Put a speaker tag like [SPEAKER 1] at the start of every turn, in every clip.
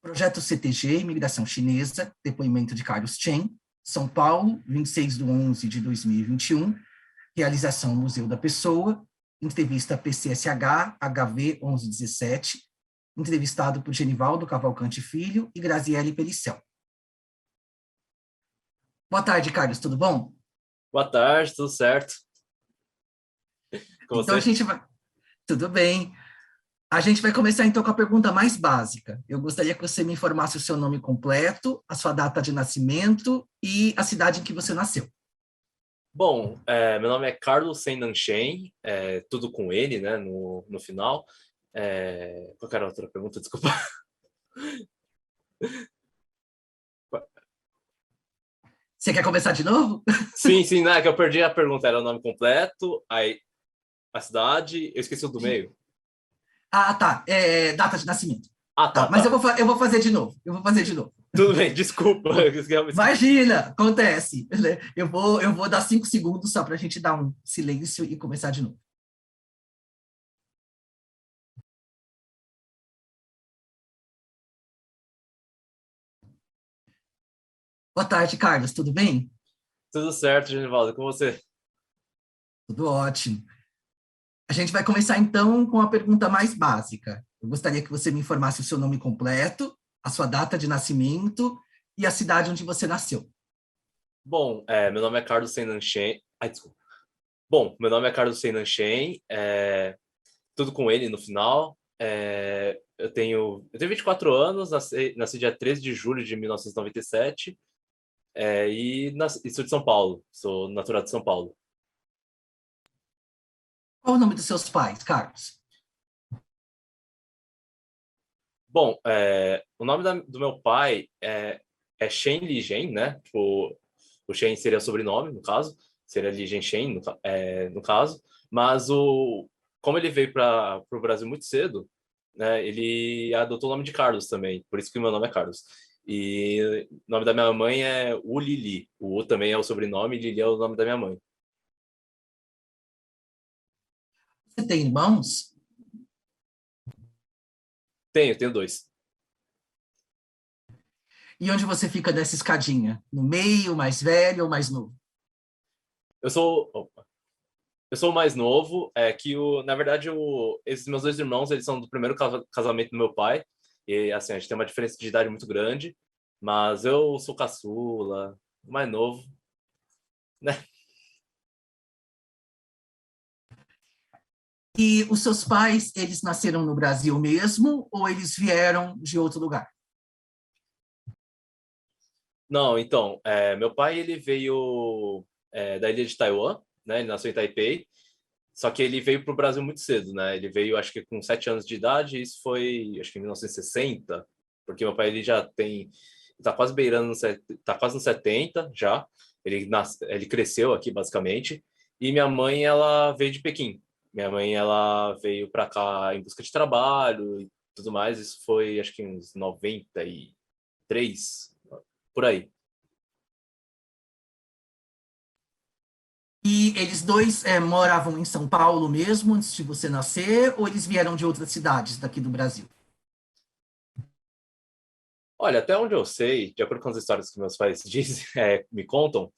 [SPEAKER 1] Projeto CTG, Imigração Chinesa, depoimento de Carlos Chen, São Paulo, 26/11/2021, realização Museu da Pessoa, entrevista PCSH, HV 1117, entrevistado por Genivaldo Cavalcante Filho e Graziele Pericel. Boa tarde, Carlos, tudo bom?
[SPEAKER 2] Boa tarde, tudo certo? Com
[SPEAKER 1] Então
[SPEAKER 2] você?
[SPEAKER 1] a gente vai... Tudo bem. A gente vai começar então com a pergunta mais básica. Eu gostaria que você me informasse o seu nome completo, a sua data de nascimento e a cidade em que você nasceu.
[SPEAKER 2] Bom, meu nome é Carlos Sennanchen, tudo com N, né, no final. Qual era a outra pergunta? Desculpa.
[SPEAKER 1] Você quer começar de novo?
[SPEAKER 2] Sim, né, que eu perdi a pergunta. Era o nome completo, aí a cidade, eu esqueci o do meio.
[SPEAKER 1] Ah, tá. Data de nascimento.
[SPEAKER 2] Ah,
[SPEAKER 1] Tá,
[SPEAKER 2] tá,
[SPEAKER 1] mas eu
[SPEAKER 2] tá.
[SPEAKER 1] vou fazer de novo.
[SPEAKER 2] Tudo bem, desculpa.
[SPEAKER 1] Imagina, acontece. Né? Eu vou dar 5 segundos só para a gente dar um silêncio e começar de novo. Boa tarde, Carlos, tudo bem?
[SPEAKER 2] Tudo certo, Genivaldo, com você?
[SPEAKER 1] Tudo ótimo. A gente vai começar então com a pergunta mais básica. Eu gostaria que você me informasse o seu nome completo, a sua data de nascimento e a cidade onde você nasceu.
[SPEAKER 2] Bom, meu nome é Carlos Sennanchen. Ai, desculpa. Bom, meu nome é Carlos Sennanchen, tudo com N no final. Eu tenho 24 anos, nasci dia 13 de julho de 1997, e sou de São Paulo, sou natural de São Paulo.
[SPEAKER 1] Qual o nome dos seus pais, Carlos?
[SPEAKER 2] Bom, o nome do meu pai é Shen Li Zhen, né? Tipo, o Shen seria sobrenome, no caso, seria Li Zhen Shen, no caso, mas como ele veio para o Brasil muito cedo, né, ele adotou o nome de Carlos também, por isso que o meu nome é Carlos. E o nome da minha mãe é U Lili. O U também é o sobrenome, e Lili é o nome da minha mãe.
[SPEAKER 1] Você tem irmãos?
[SPEAKER 2] Tenho dois.
[SPEAKER 1] E onde você fica dessa escadinha? No meio, mais velho ou mais novo?
[SPEAKER 2] Eu sou, eu sou o mais novo, na verdade, esses meus dois irmãos, eles são do primeiro casamento do meu pai, e assim, a gente tem uma diferença de idade muito grande, mas eu sou caçula, o mais novo, né?
[SPEAKER 1] E os seus pais, eles nasceram no Brasil mesmo ou eles vieram de outro lugar?
[SPEAKER 2] Não, então, meu pai, ele veio da ilha de Taiwan, né? Ele nasceu em Taipei, só que ele veio para o Brasil muito cedo, né? Ele veio, acho que com 7 anos de idade, e isso foi, acho que em 1960, porque meu pai, ele já tem, tá quase beirando, tá quase nos 70 já, ele cresceu aqui, basicamente, e minha mãe, ela veio de Pequim. Minha mãe, ela veio para cá em busca de trabalho e tudo mais, isso foi, acho que uns 93 por aí.
[SPEAKER 1] E eles dois moravam em São Paulo mesmo, antes de você nascer, ou eles vieram de outras cidades daqui do Brasil?
[SPEAKER 2] Olha, até onde eu sei, de acordo com as histórias que meus pais dizem, me contam,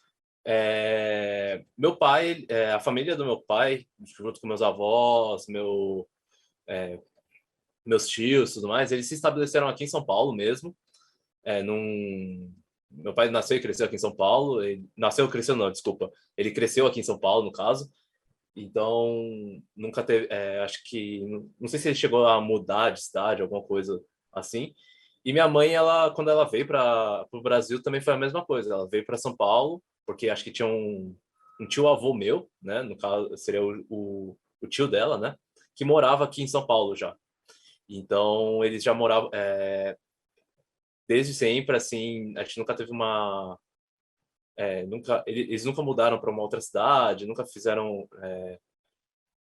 [SPEAKER 2] meu pai, a família do meu pai, junto com meus avós, meus tios, tudo mais, eles se estabeleceram aqui em São Paulo mesmo. Meu pai nasceu e cresceu aqui em São Paulo. Ele nasceu, cresceu não, desculpa. Ele cresceu aqui em São Paulo, no caso. Então, nunca teve, acho que, não sei se ele chegou a mudar de cidade, alguma coisa assim. E minha mãe, ela, quando ela veio para o Brasil, também foi a mesma coisa. Ela veio para São Paulo, porque acho que tinha um tio-avô meu, né? No caso, seria o tio dela, né? Que morava aqui em São Paulo já. Então, eles já moravam, desde sempre, assim, a gente nunca teve eles nunca mudaram para uma outra cidade, nunca fizeram,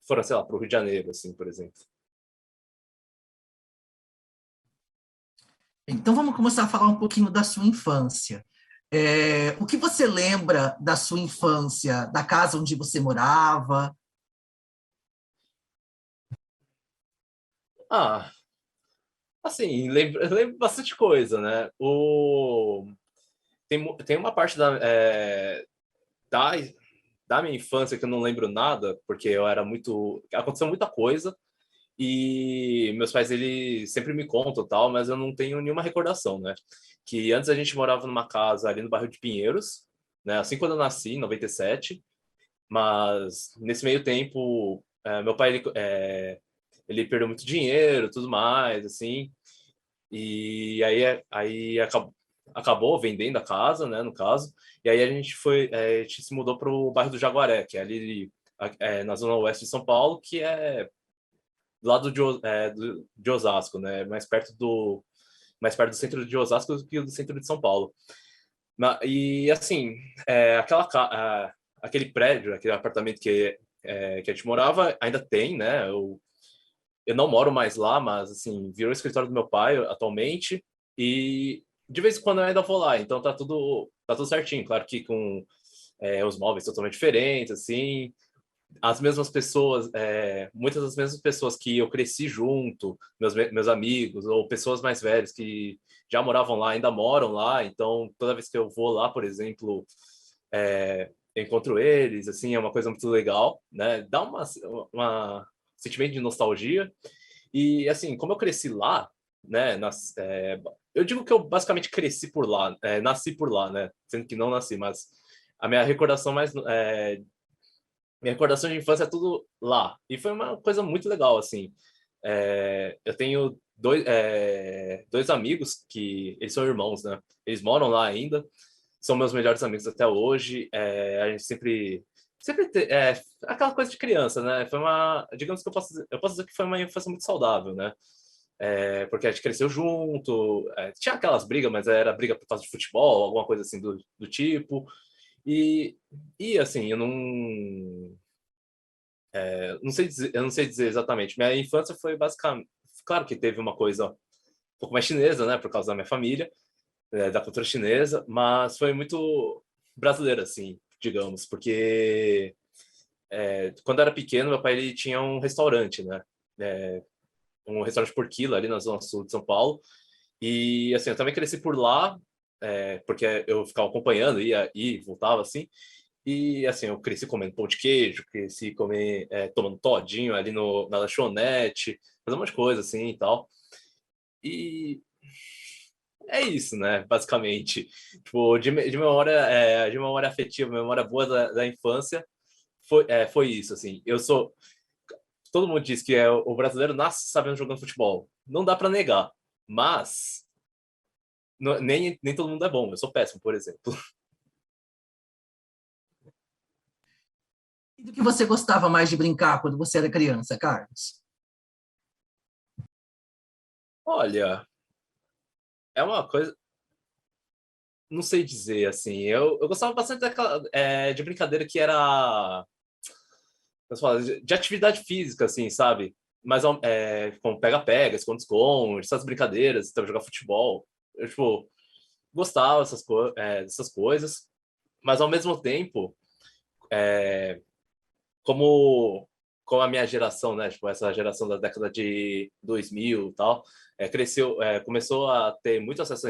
[SPEAKER 2] foram, sei lá, para o Rio de Janeiro, assim, por exemplo.
[SPEAKER 1] Então vamos começar a falar um pouquinho da sua infância. O que você lembra da sua infância, da casa onde você morava?
[SPEAKER 2] Ah, Assim, lembro bastante coisa, né? Tem uma parte da, da minha infância que eu não lembro nada, porque eu era muito... Aconteceu muita coisa, e meus pais, eles sempre me contam tal, mas eu não tenho nenhuma recordação, né? Que antes a gente morava numa casa ali no bairro de Pinheiros, né? Assim quando eu nasci, em 97, mas nesse meio tempo, meu pai, ele perdeu muito dinheiro, tudo mais, assim, e aí acabou vendendo a casa, né, no caso, e aí a gente se mudou para o bairro do Jaguaré, que é ali na zona oeste de São Paulo, que é do lado de Osasco, né, mais perto do centro de Osasco do que do centro de São Paulo. E assim, aquele prédio, aquele apartamento que a gente morava, ainda tem, né? Eu não moro mais lá, mas assim, virou o escritório do meu pai atualmente, e de vez em quando eu ainda vou lá, então tá tudo certinho, claro que com os móveis totalmente diferentes, assim, as mesmas pessoas, muitas das mesmas pessoas que eu cresci junto, meus amigos, ou pessoas mais velhas que já moravam lá, ainda moram lá, então toda vez que eu vou lá, por exemplo, eu encontro eles, assim, é uma coisa muito legal, né? Dá uma sentimento de nostalgia. E assim, como eu cresci lá, né? Eu digo que eu basicamente cresci por lá, nasci por lá, né? Sendo que não nasci, mas a minha recordação de infância é tudo lá. E foi uma coisa muito legal, assim. Eu tenho dois amigos que eles são irmãos, né? Eles moram lá ainda, são meus melhores amigos até hoje. A gente aquela coisa de criança, né? Digamos que eu posso dizer que foi uma infância muito saudável, né? Porque a gente cresceu junto, tinha aquelas brigas, mas era briga por causa de futebol, alguma coisa assim do tipo. E, e assim, eu não sei dizer exatamente. Minha infância foi basicamente, claro que teve uma coisa um pouco mais chinesa, né, por causa da minha família, da cultura chinesa, mas foi muito brasileira, assim, digamos, porque quando eu era pequeno, meu pai ele tinha um restaurante, né, um restaurante por quilo ali na zona sul de São Paulo, e assim, eu também cresci por lá, porque eu ficava acompanhando, ia e voltava assim. E assim, eu cresci comendo pão de queijo, tomando todinho ali na lanchonete, fazendo umas coisas assim e tal. E é isso, né? Basicamente. Tipo, de memória afetiva, memória boa da infância, foi isso, assim. Todo mundo diz que o brasileiro nasce sabendo jogando futebol. Não dá para negar. Mas nem todo mundo é bom. Eu sou péssimo, por exemplo.
[SPEAKER 1] E do que você gostava mais de brincar quando você era criança, Carlos?
[SPEAKER 2] Olha, é uma coisa. Não sei dizer, assim. Eu gostava bastante de brincadeira que era, como se fala, de atividade física, assim, sabe? Mas como pega-pega, esconde-esconde, essas brincadeiras, então, jogar futebol. Eu, tipo, gostava dessas coisas, mas ao mesmo tempo, como, como a minha geração, né? Tipo, essa geração da década de 2000 e tal, começou a ter muito acesso,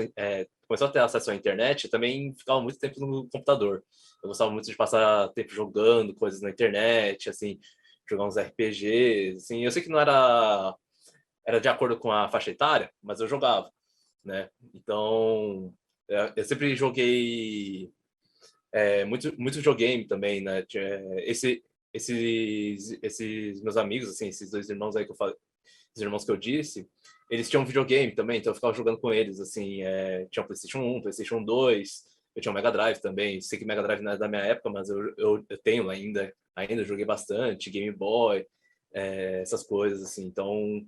[SPEAKER 2] começou a ter acesso à internet, eu também ficava muito tempo no computador. Eu gostava muito de passar tempo jogando coisas na internet, assim, jogar uns RPGs, assim. Eu sei que não era de acordo com a faixa etária, mas eu jogava, né? Então, eu sempre joguei muito videogame também, né? Esses meus amigos, assim, esses dois irmãos aí que eu falei, os irmãos que eu disse, eles tinham videogame também, então eu ficava jogando com eles, assim, tinha um PlayStation 1, PlayStation 2, eu tinha um Mega Drive também, sei que Mega Drive não é da minha época, mas eu tenho ainda joguei bastante, Game Boy, essas coisas, assim, então...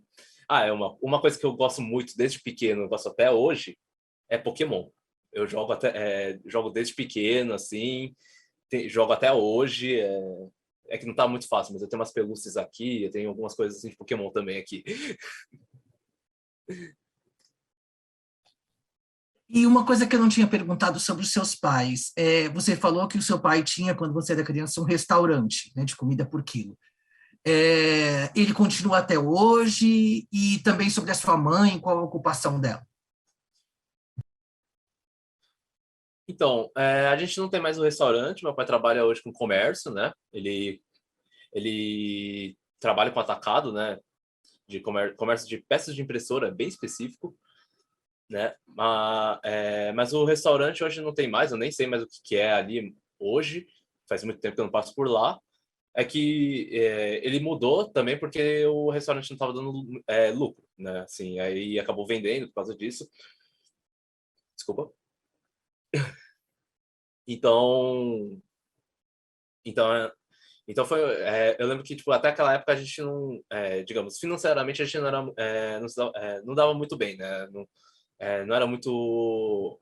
[SPEAKER 2] uma coisa que eu gosto muito desde pequeno, eu gosto até hoje, é Pokémon. Eu jogo desde pequeno, assim, jogo até hoje. É que não tá muito fácil, mas eu tenho umas pelúcias aqui, eu tenho algumas coisas assim de Pokémon também aqui.
[SPEAKER 1] E uma coisa que eu não tinha perguntado sobre os seus pais, você falou que o seu pai tinha, quando você era criança, um restaurante, né, de comida por quilo. Ele continua até hoje? E também sobre a sua mãe, qual a ocupação dela?
[SPEAKER 2] Então, a gente não tem mais um restaurante, meu pai trabalha hoje com comércio, né? Ele trabalha com atacado, né? De comércio de peças de impressora, bem específico, né? Mas o restaurante hoje não tem mais, eu nem sei mais o que é ali hoje, faz muito tempo que eu não passo por lá. É que ele mudou também porque o restaurante não estava dando lucro, né? Assim, aí acabou vendendo por causa disso. Desculpa. Então, então, então foi. Eu lembro que tipo até aquela época a gente não, digamos, financeiramente a gente não era, não dava muito bem, né? Não era muito,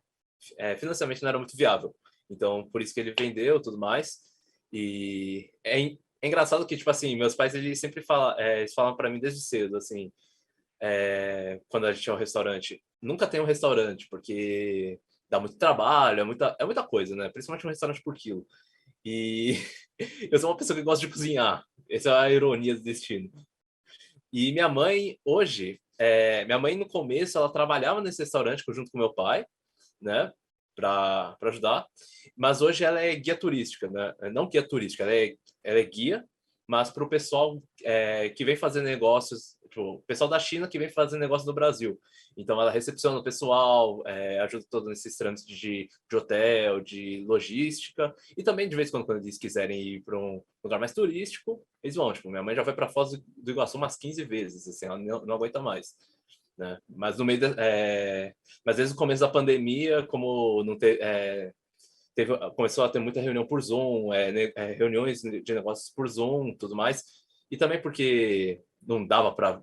[SPEAKER 2] financeiramente não era muito viável. Então por isso que ele vendeu, tudo mais. E é engraçado que tipo assim meus pais eles sempre eles falam para mim desde cedo assim, quando a gente tinha um restaurante, nunca tem um restaurante porque dá muito trabalho, é muita coisa, né? Principalmente um restaurante por quilo. E eu sou uma pessoa que gosta de cozinhar. Essa é a ironia do destino. E minha mãe, hoje, minha mãe no começo, ela trabalhava nesse restaurante junto com meu pai, né, para ajudar. Mas hoje ela é guia turística, né? Não guia turística, ela é guia, mas para o pessoal que vem fazer negócios, tipo, o pessoal da China que vem fazer negócio no Brasil. Então ela recepciona o pessoal, ajuda todos nesses trâmites de hotel, de logística, e também de vez em quando eles quiserem ir para um lugar mais turístico, eles vão. Tipo, minha mãe já foi para Foz do Iguaçu umas 15 vezes, assim, ela não aguenta mais. Né? Mas no meio mas desde o começo da pandemia, como não começou a ter muita reunião por Zoom, reuniões de negócios por Zoom, tudo mais, e também porque não dava para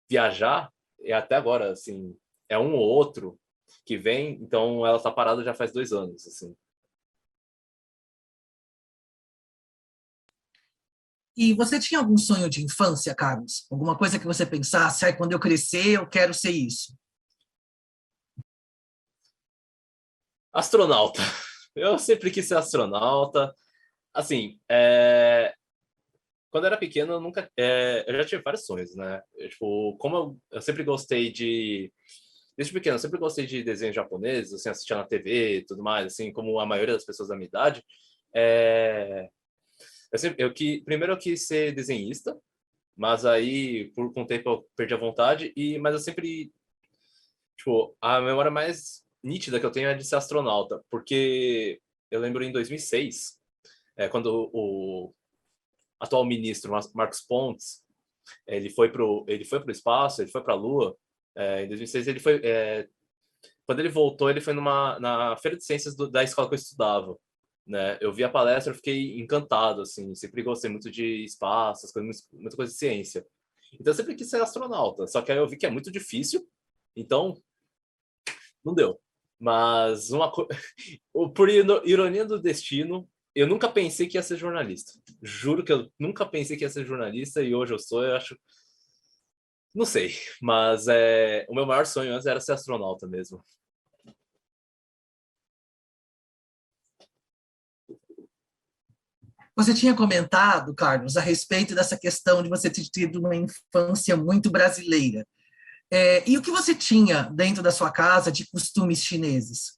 [SPEAKER 2] viajar, e até agora assim é um ou outro que vem, então ela está parada já faz 2 anos, assim.
[SPEAKER 1] E você tinha algum sonho de infância, Carlos? Alguma coisa que você pensasse, quando eu crescer, eu quero ser isso?
[SPEAKER 2] Astronauta. Eu sempre quis ser astronauta. Assim, quando eu era pequeno, eu já tive vários sonhos, né? Tipo, como eu sempre gostei desde pequeno, eu sempre gostei de desenhos japoneses, assim, assistia na TV e tudo mais, assim, como a maioria das pessoas da minha idade. É, primeiro eu quis ser desenhista, mas aí, por um tempo, eu perdi a vontade, mas eu sempre, tipo, a memória mais nítida que eu tenho é de ser astronauta, porque eu lembro em 2006, quando o atual ministro Marcos Pontes ele foi pro espaço, ele foi para a Lua. Em 2006 ele foi, quando ele voltou, ele foi na feira de ciências da escola que eu estudava, né? Eu vi a palestra, eu fiquei encantado, assim, sempre gostei muito de espaço, muita coisa de ciência. Então eu sempre quis ser astronauta, só que aí eu vi que é muito difícil, então não deu. Mas por ironia do destino, eu nunca pensei que ia ser jornalista. Juro que eu nunca pensei que ia ser jornalista e hoje eu sou, eu acho. Não sei, mas o meu maior sonho antes era ser astronauta mesmo.
[SPEAKER 1] Você tinha comentado, Carlos, a respeito dessa questão de você ter tido uma infância muito brasileira. E o que você tinha dentro da sua casa de costumes chineses?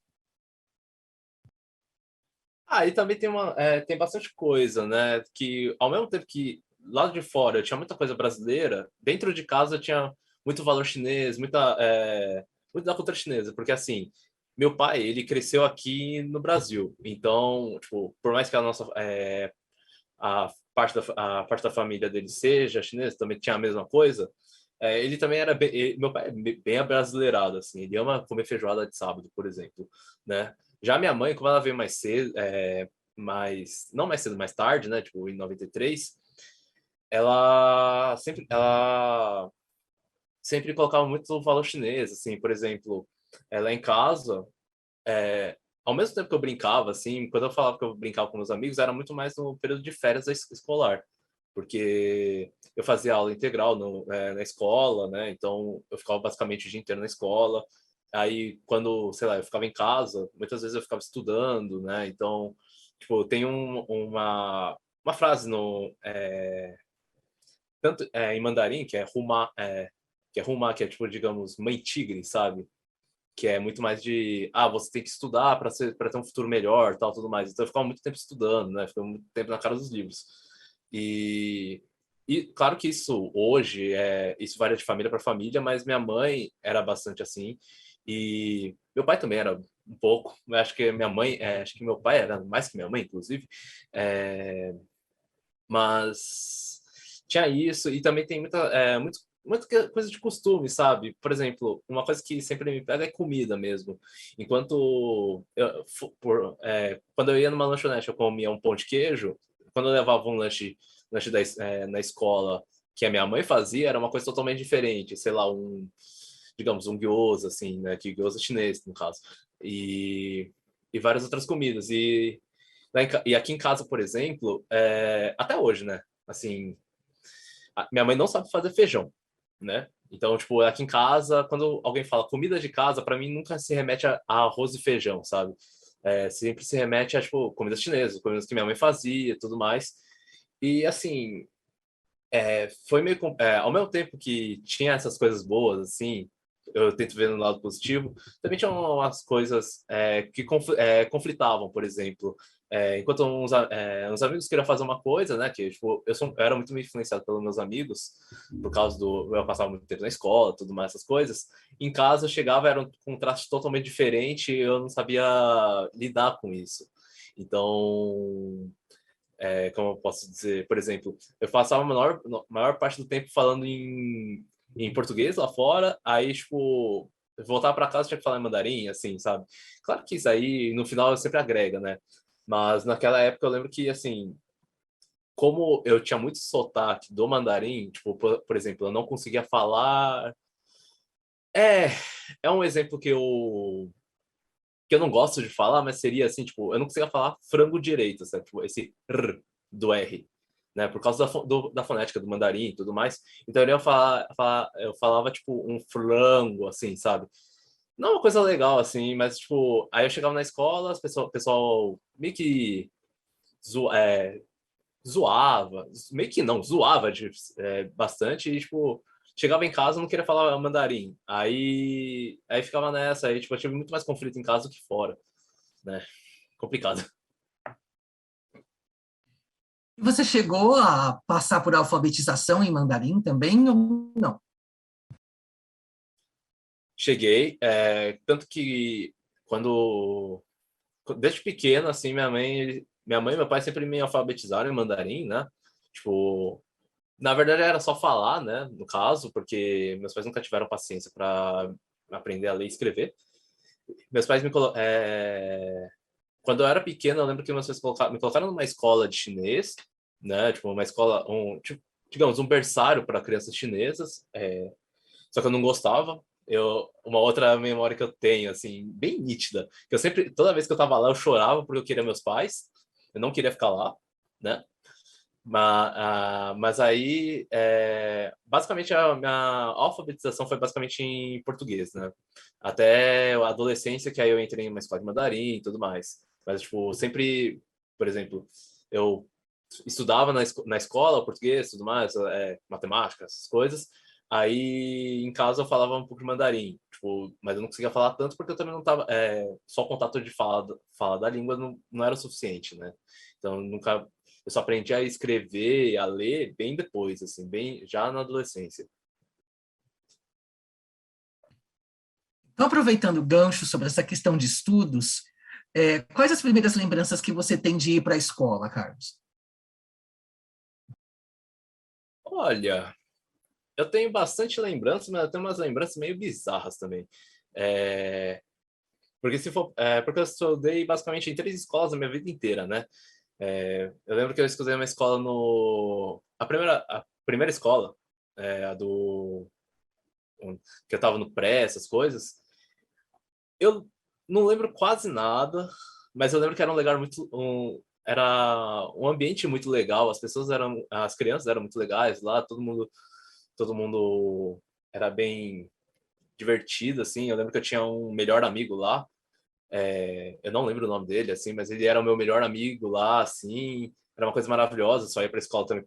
[SPEAKER 2] Ah, e também tem bastante coisa, né? Que ao mesmo tempo que lá de fora eu tinha muita coisa brasileira, dentro de casa eu tinha muito valor chinês, muito da cultura chinesa, porque assim, meu pai, ele cresceu aqui no Brasil, então, tipo, por mais que a parte da família dele seja chinesa, também tinha a mesma coisa. Ele também era meu pai é bem abrasileirado, assim, ele ama comer feijoada de sábado, por exemplo, né? Já minha mãe, como ela veio mais cedo, não mais cedo, mais tarde, né? Tipo, em 93, ela sempre colocava muito valor chinês, assim, por exemplo, lá em casa, ao mesmo tempo que eu brincava, assim, quando eu falava que eu brincava com meus amigos, era muito mais no período de férias escolar, porque eu fazia aula integral na escola, né? Então eu ficava basicamente o dia inteiro na escola. Aí quando, sei lá, eu ficava em casa, muitas vezes eu ficava estudando, né? Então, tipo, tem uma frase tanto em mandarim, que é tipo, digamos, mãe tigre, sabe? Que é muito mais de, você tem que estudar para ter um futuro melhor, tal, tudo mais. Então eu ficava muito tempo estudando, né? Ficava muito tempo na cara dos livros. E, e claro que isso hoje isso varia de família para família, mas minha mãe era bastante assim e meu pai também era um pouco. Eu acho que minha mãe, acho que meu pai era mais que minha mãe, inclusive. É, mas tinha isso, e também tem muita coisa de costume, sabe? Por exemplo, uma coisa que sempre me pega é comida mesmo. Quando eu ia numa lanchonete, eu comia um pão de queijo. Quando eu levava um lanche na escola que a minha mãe fazia, era uma coisa totalmente diferente. Sei lá, digamos, um gyoza, assim, né? Que gyoza é chinês, no caso. E várias outras comidas. E aqui em casa, por exemplo, até hoje, né? Assim, minha mãe não sabe fazer feijão, né? Então, tipo, aqui em casa, quando alguém fala comida de casa, para mim nunca se remete a arroz e feijão, sabe? Sempre se remete a, tipo, comidas chinesas, comidas que minha mãe fazia e tudo mais. E, assim, foi meio... ao mesmo tempo que tinha essas coisas boas, assim, eu tento ver no lado positivo, também tinha umas coisas que conflitavam, por exemplo. Enquanto uns amigos queriam fazer uma coisa, né, que tipo, eu era muito influenciado pelos meus amigos, por causa eu passava muito tempo na escola, tudo mais, essas coisas. Em casa eu chegava, era um contraste totalmente diferente, e eu não sabia lidar com isso. Então, como eu posso dizer, por exemplo, eu passava a maior parte do tempo falando em português lá fora, aí, tipo, voltar para casa tinha que falar em mandarim, assim, sabe? Claro que isso aí, no final, sempre agrega, né? Mas naquela época eu lembro que, assim, como eu tinha muito sotaque do mandarim, tipo, por exemplo, eu não conseguia falar. É, é um exemplo que eu não gosto de falar, mas seria assim, tipo, eu não conseguia falar frango direito, sabe? Tipo, esse R do R, né? Por causa da fonética do mandarim e tudo mais. Então eu falava, tipo, um frango, assim, sabe? Não é uma coisa legal, assim, mas, tipo, aí eu chegava na escola, o pessoal meio que zo, é, zoava, meio que não, zoava bastante e, tipo, chegava em casa e não queria falar mandarim. Aí ficava nessa, aí, tipo, eu tive muito mais conflito em casa do que fora, né? Complicado.
[SPEAKER 1] Você chegou a passar por alfabetização em mandarim também ou não?
[SPEAKER 2] Cheguei, tanto que quando desde pequeno assim minha mãe e meu pai sempre me alfabetizaram em mandarim, né? Tipo, na verdade era só falar, né, no caso, porque meus pais nunca tiveram paciência para aprender a ler e escrever. Meus pais quando eu era pequeno, eu lembro que meus pais me colocaram numa escola de chinês, né? Tipo, uma escola, tipo, digamos, um berçário para crianças chinesas. Só que eu não gostava. Uma outra memória que eu tenho, assim, bem nítida, que eu sempre, toda vez que eu tava lá, eu chorava porque eu queria meus pais, eu não queria ficar lá, né? Mas aí, basicamente, a minha alfabetização foi basicamente em português, né? Até a adolescência, que aí eu entrei em uma escola de mandarim e tudo mais. Mas, tipo, sempre, por exemplo, eu estudava na escola português, tudo mais, matemática, essas coisas. Aí, em casa, eu falava um pouco de mandarim, tipo, mas eu não conseguia falar tanto porque eu também não tava... só o contato de fala da língua não era o suficiente, né? Então, nunca eu só aprendi a escrever, a ler bem depois, assim, bem já na adolescência.
[SPEAKER 1] Então, aproveitando o gancho sobre essa questão de estudos, quais as primeiras lembranças que você tem de ir para a escola, Carlos?
[SPEAKER 2] Olha, eu tenho bastante lembranças, mas eu tenho umas lembranças meio bizarras também. É, porque eu estudei basicamente em 3 escolas a minha vida inteira, né? Eu lembro que eu estudei uma escola a primeira escola, a que eu estava no pré, essas coisas. Eu não lembro quase nada, mas eu lembro que era um lugar era um ambiente muito legal. As crianças eram muito legais lá, todo mundo era bem divertido, assim. Eu lembro que eu tinha um melhor amigo lá. Eu não lembro o nome dele, assim, mas ele era o meu melhor amigo lá, assim. Era uma coisa maravilhosa. Só ia para a escola também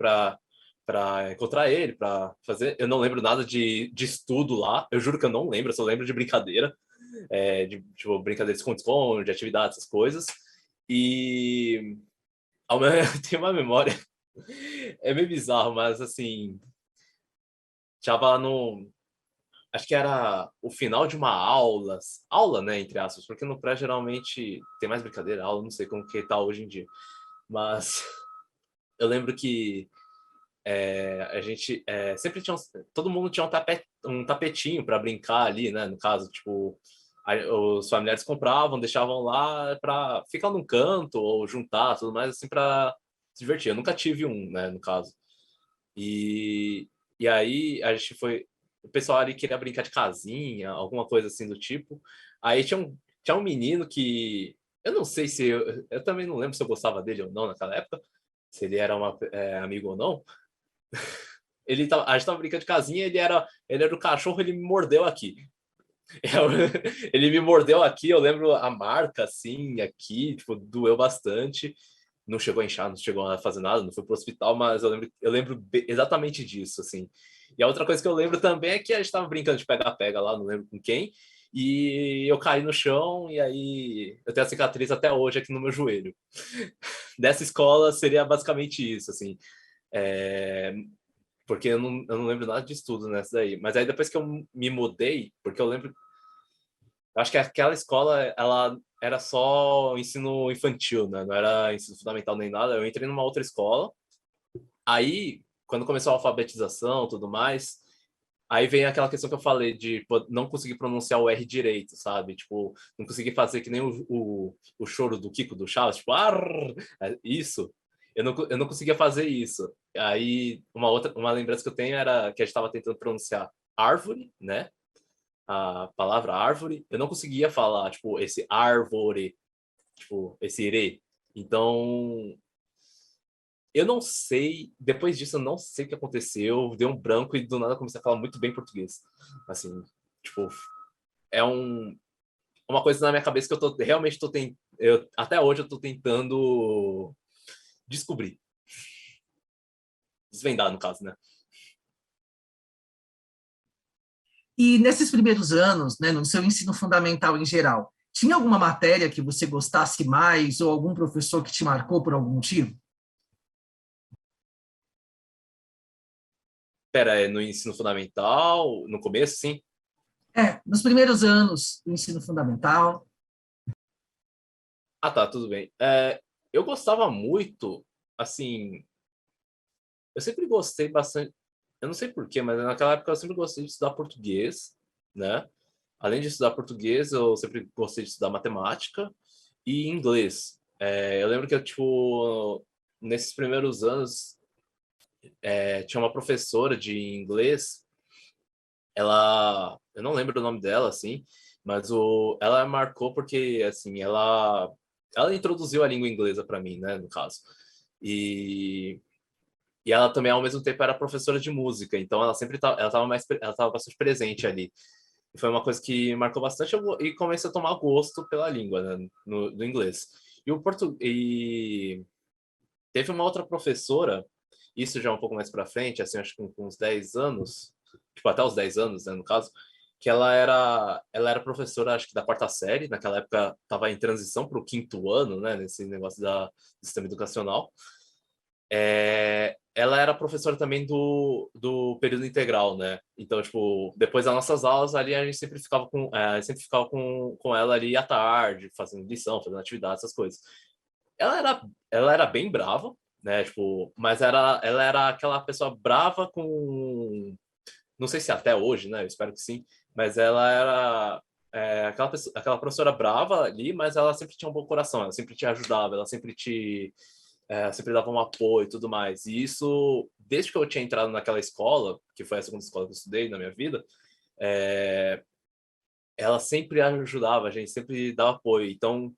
[SPEAKER 2] para encontrar ele, para fazer. Eu não lembro nada de estudo lá, eu juro que eu não lembro, eu só lembro de brincadeira, de tipo, brincadeira de esconde-esconde, de atividades, essas coisas. E eu tenho uma memória, é meio bizarro, mas assim, tava no. Acho que era o final de uma aula, né, entre aspas, porque no pré geralmente tem mais brincadeira, aula, não sei como que tá hoje em dia. Mas eu lembro que a gente sempre tinha todo mundo tinha um tapetinho para brincar ali, né? No caso, tipo, os familiares compravam, deixavam lá para ficar num canto ou juntar, tudo mais assim para se divertir. Eu nunca tive um, né? No caso. E, e aí a gente foi, o pessoal ali queria brincar de casinha, alguma coisa assim do tipo. Aí tinha um menino que eu não sei se eu também não lembro se eu gostava dele ou não naquela época, se ele era amigo ou não. A gente tava brincando de casinha, ele era o cachorro, ele me mordeu aqui. Ele me mordeu aqui, eu lembro a marca, assim, aqui, tipo, doeu bastante. Não chegou a inchar, não chegou a fazer nada, não foi pro hospital, mas eu lembro exatamente disso, assim. E a outra coisa que eu lembro também é que a gente tava brincando de pega-pega lá, não lembro com quem, e eu caí no chão, e aí eu tenho a cicatriz até hoje aqui no meu joelho. Dessa escola seria basicamente isso, assim. É, porque eu não lembro nada de estudo nessa daí. Mas aí depois que eu me mudei, porque eu lembro, eu acho que aquela escola, ela era só ensino infantil, né? Não era ensino fundamental nem nada. Eu entrei numa outra escola. Aí, quando começou a alfabetização, tudo mais, aí vem aquela questão que eu falei de não conseguir pronunciar o R direito, sabe? Tipo, não conseguir fazer que nem o choro do Kiko do Chaves, tipo, arr, isso. Eu não conseguia fazer isso. Aí, uma lembrança que eu tenho era que a gente estava tentando pronunciar árvore, né? A palavra árvore. Eu não conseguia falar, tipo, esse árvore, tipo, esse ire. Então, eu não sei, depois disso eu não sei o que aconteceu, deu um branco e do nada eu comecei a falar muito bem português. Assim, tipo, é uma coisa na minha cabeça que realmente tô tentando, até hoje eu tô tentando descobrir, desvendar no caso, né?
[SPEAKER 1] E nesses primeiros anos, né, no seu ensino fundamental em geral, tinha alguma matéria que você gostasse mais ou algum professor que te marcou por algum motivo?
[SPEAKER 2] Pera, é no ensino fundamental, no começo, sim?
[SPEAKER 1] Nos primeiros anos do ensino fundamental.
[SPEAKER 2] Ah, tá, tudo bem. Eu gostava muito, assim, eu sempre gostei bastante, eu não sei porquê, mas naquela época eu sempre gostei de estudar português, né? Além de estudar português, eu sempre gostei de estudar matemática e inglês. Eu lembro que eu, tipo, nesses primeiros anos, tinha uma professora de inglês, eu não lembro o nome dela, assim, mas ela marcou porque, assim, ela introduziu a língua inglesa para mim, né, no caso. E e ela também, ao mesmo tempo, era professora de música, então ela sempre ela tava bastante presente ali. E foi uma coisa que marcou bastante e comecei a tomar gosto pela língua, né, no inglês. E teve uma outra professora, isso já um pouco mais para frente, assim, acho que com uns 10 anos, tipo, até os 10 anos, né, no caso, que ela era professora, acho que da quarta série, naquela época estava em transição para o quinto ano, né, nesse negócio do sistema educacional. Ela era professora também do período integral, né? Então, tipo, depois das nossas aulas ali, a gente sempre ficava com ela ali à tarde, fazendo lição, fazendo atividade, essas coisas. Ela era bem brava, né? Tipo, mas ela era aquela pessoa brava com. Não sei se até hoje, né? Eu espero que sim. Mas ela era aquela professora brava ali, mas ela sempre tinha um bom coração, ela sempre te ajudava, ela sempre dava um apoio e tudo mais. E isso, desde que eu tinha entrado naquela escola, que foi a segunda escola que eu estudei na minha vida, é, ela sempre ajudava, a gente sempre dava apoio. Então,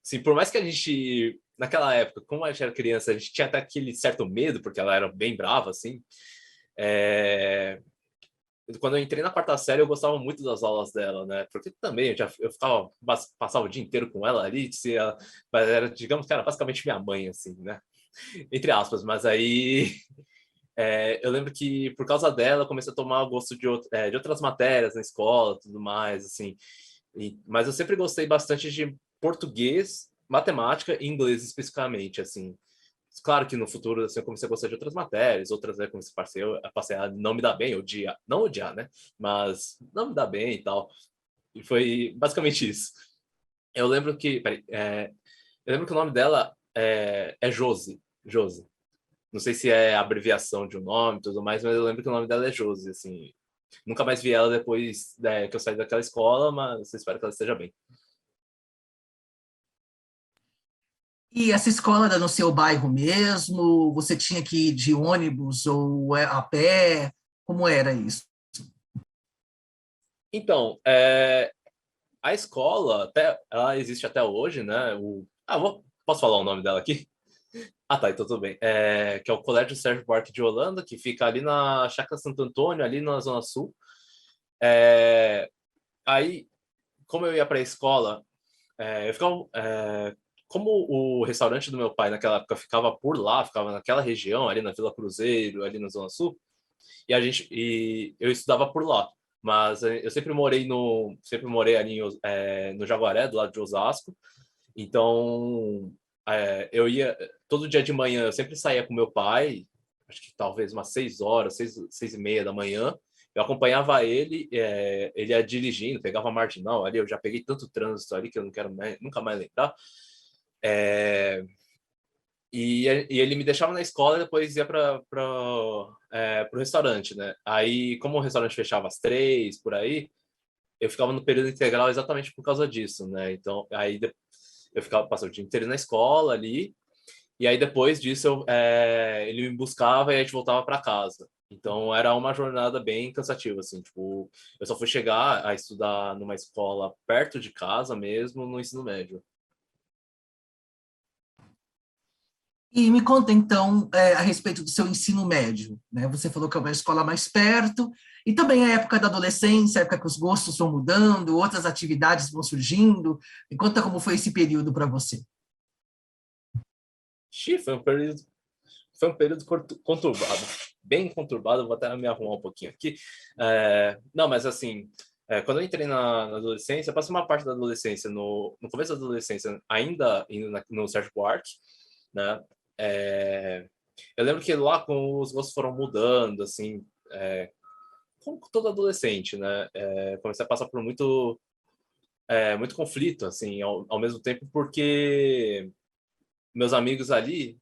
[SPEAKER 2] assim, por mais que a gente, naquela época, como a gente era criança, a gente tinha até aquele certo medo, porque ela era bem brava, assim. É, Quando eu entrei na quarta série, eu gostava muito das aulas dela, né? Porque também passava o dia inteiro com ela ali, mas era, digamos que era basicamente minha mãe, assim, né? Entre aspas, mas aí Eu lembro que, por causa dela, eu comecei a tomar gosto de outras matérias na escola, tudo mais, assim. Mas eu sempre gostei bastante de português, matemática e inglês especificamente, assim. Claro que no futuro assim, eu comecei a gostar de outras matérias, outras né, comecei passei a não me dar bem, odiar, não odiar, né? Mas não me dar bem e tal. E foi basicamente isso. Eu lembro que, peraí, eu lembro que o nome dela é Josi. Josi. Não sei se é abreviação de um nome e tudo mais, mas eu lembro que o nome dela é Josi, assim. Nunca mais vi ela depois que eu saí daquela escola, mas eu espero que ela esteja bem.
[SPEAKER 1] E essa escola era no seu bairro mesmo? Você tinha que ir de ônibus ou a pé? Como era isso?
[SPEAKER 2] Então, a escola, ela existe até hoje, né? Posso falar o nome dela aqui? Ah, tá, então tudo bem. Que é o Colégio Sérgio Buarque de Holanda, que fica ali na Chácara Santo Antônio, ali na Zona Sul. É, Aí, como eu ia para a escola, eu ficava, como o restaurante do meu pai naquela época ficava por lá, ficava naquela região, ali na Vila Cruzeiro, ali na Zona Sul, e eu estudava por lá. Mas eu sempre morei ali no Jaguaré, do lado de Osasco. Então, eu ia todo dia de manhã, eu sempre saía com meu pai, acho que talvez umas 6 horas, 6h30 da manhã. Eu acompanhava ele, ele ia dirigindo, pegava a marginal ali. Eu já peguei tanto trânsito ali que eu não quero nunca mais lembrar. É, e ele me deixava na escola e depois ia para o restaurante, né? Aí, como o restaurante fechava às 3, por aí, eu ficava no período integral exatamente por causa disso, né? Então, eu ficava passando o dia inteiro na escola ali, e aí depois disso ele me buscava e a gente voltava para casa. Então era uma jornada bem cansativa, assim, tipo, eu só fui chegar a estudar numa escola perto de casa mesmo no ensino médio.
[SPEAKER 1] E me conta, então, a respeito do seu ensino médio, né? Você falou que é uma escola mais perto, e também a época da adolescência, a época que os gostos vão mudando, outras atividades vão surgindo. Me conta como foi esse período para você.
[SPEAKER 2] Xiii, foi um período conturbado, bem conturbado. Vou até me arrumar um pouquinho aqui. Não, mas assim, quando eu entrei na adolescência, eu passei uma parte da adolescência, no começo da adolescência, ainda indo no Sérgio Buarque, né? É, eu lembro que lá com os gostos foram mudando, assim, como todo adolescente, né? Comecei a passar por muito conflito, assim, ao mesmo tempo, porque meus amigos ali,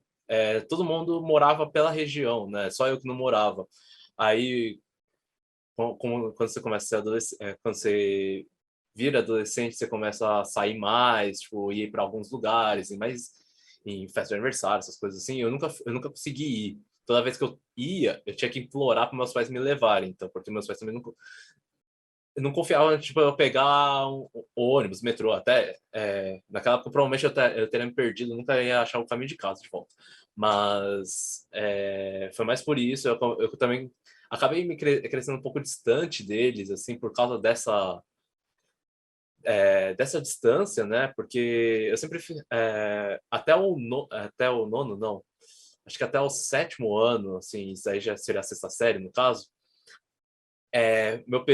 [SPEAKER 2] todo mundo morava pela região, né? Só eu que não morava. Aí, quando você começa a ser quando você vira adolescente, você começa a sair mais, tipo, ir para alguns lugares, e mais em festa de aniversário, essas coisas assim. Eu nunca consegui ir. Toda vez que eu ia, eu tinha que implorar para meus pais me levarem, então, porque meus pais também não confiavam, tipo, eu pegar um ônibus, metrô, até naquela época provavelmente eu teria me perdido, nunca ia achar o caminho de casa de volta. Mas foi mais por isso, eu também acabei crescendo um pouco distante deles, assim, por causa dessa distância, né? Porque eu sempre até o nono, não, acho que até o sétimo ano, assim, isso aí já seria a sexta série, no caso. Meu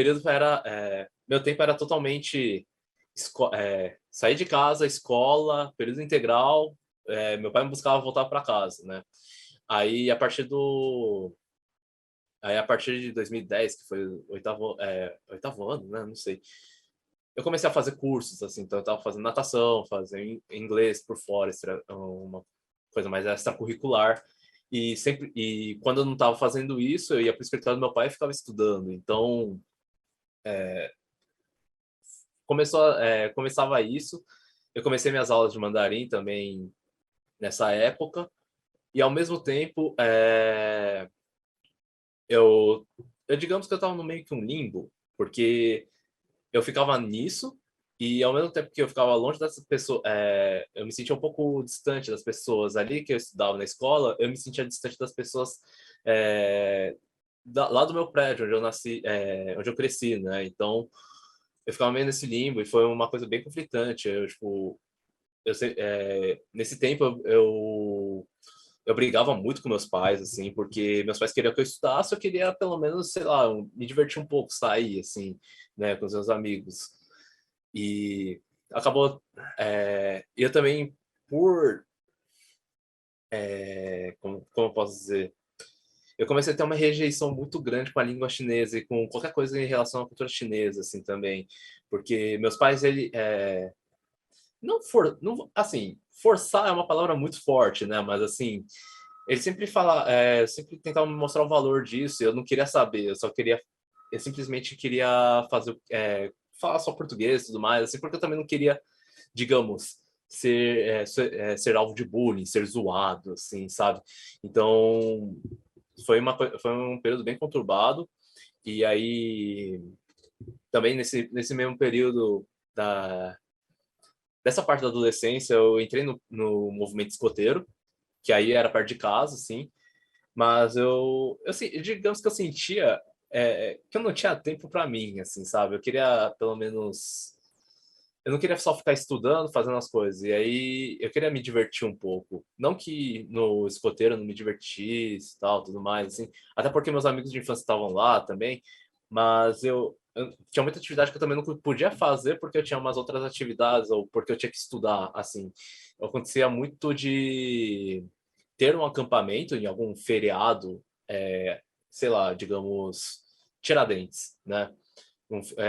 [SPEAKER 2] tempo era totalmente sair de casa, escola, período integral. Meu pai me buscava voltar para casa, né? Aí a partir do Aí, a partir de 2010, que foi o oitavo ano, né? Não sei. Eu comecei a fazer cursos, assim, então eu estava fazendo natação, fazendo inglês por fora, uma coisa mais extracurricular. E quando eu não estava fazendo isso, eu ia para o escritório do meu pai e ficava estudando. Então, começava isso. Eu comecei minhas aulas de mandarim também nessa época. E, ao mesmo tempo, eu digamos que eu estava no meio que um limbo, porque eu ficava nisso e ao mesmo tempo que eu ficava longe dessas pessoas, eu me sentia um pouco distante das pessoas ali que eu estudava na escola. Eu me sentia distante das pessoas é, lá do meu prédio, onde eu nasci, onde eu cresci, né? Então eu ficava meio nesse limbo e foi uma coisa bem conflitante. Tipo, nesse tempo eu eu brigava muito com meus pais, assim, porque meus pais queriam que eu estudasse, eu queria pelo menos, sei lá, me divertir um pouco, sair, assim, né, com os meus amigos. E acabou, eu também, por, como eu posso dizer, eu comecei a ter uma rejeição muito grande com a língua chinesa e com qualquer coisa em relação à cultura chinesa, assim, também, porque meus pais, não, assim, forçar é uma palavra muito forte, né, mas, assim, ele sempre tentava me mostrar o valor disso, e eu não queria saber, eu simplesmente queria falar só português e tudo mais, assim, porque eu também não queria, digamos, ser alvo de bullying, ser zoado, assim, sabe? Então, foi um período bem conturbado, e aí, também nesse mesmo período dessa parte da adolescência, eu entrei no movimento escoteiro, que aí era perto de casa, assim, mas digamos que eu sentia que eu não tinha tempo para mim, assim, sabe? Eu queria, pelo menos, eu não queria só ficar estudando, fazendo as coisas. E aí eu queria me divertir um pouco. Não que no escoteiro eu não me divertisse, tal, tudo mais, assim. Até porque meus amigos de infância estavam lá também, mas eu tinha muita atividade que eu também não podia fazer porque eu tinha umas outras atividades ou porque eu tinha que estudar, assim. Acontecia muito de ter um acampamento em algum feriado, sei lá, digamos, Tiradentes, né?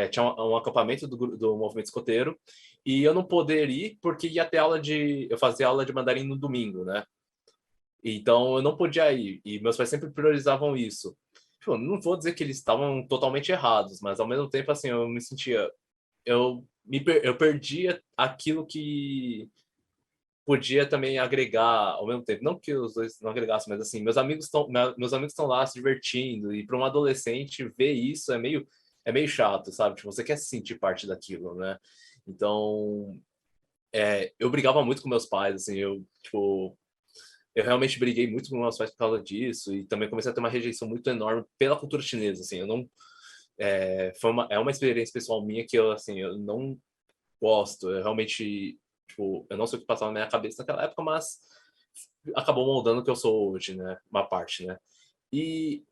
[SPEAKER 2] Tinha um acampamento do movimento escoteiro e eu não poder ir porque ia ter eu fazia aula de mandarim no domingo, né? Então eu não podia ir e meus pais sempre priorizavam isso. Tipo, não vou dizer que eles estavam totalmente errados, mas ao mesmo tempo assim eu me sentia eu perdia aquilo que podia também agregar ao mesmo tempo. Não que os dois não agregassem, mas assim, meus amigos estão lá se divertindo, e para um adolescente ver isso é meio chato, sabe? Tipo, você quer se sentir parte daquilo, né? Então, eu brigava muito com meus pais, assim, tipo, eu realmente briguei muito com meus pais por causa disso, e também comecei a ter uma rejeição muito enorme pela cultura chinesa, assim, eu não, é uma experiência pessoal minha que assim, eu não gosto, eu realmente, tipo, eu não sei o que passava na minha cabeça naquela época, mas acabou moldando o que eu sou hoje, né? Uma parte, né? E,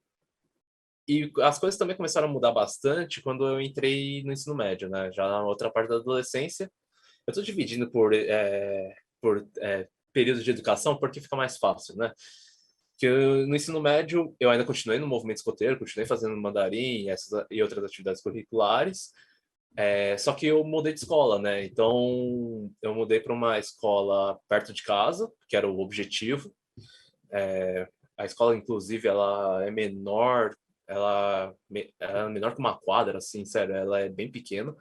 [SPEAKER 2] e as coisas também começaram a mudar bastante quando eu entrei no ensino médio, né? Já na outra parte da adolescência. Eu estou dividindo por período de educação porque fica mais fácil, né? No ensino médio eu ainda continuei no movimento escoteiro, continuei fazendo mandarim e outras atividades curriculares, só que eu mudei de escola, né? Então eu mudei para uma escola perto de casa, que era o objetivo. A escola, inclusive, ela é menor, ela é menor que uma quadra, assim, sério, ela é bem pequena.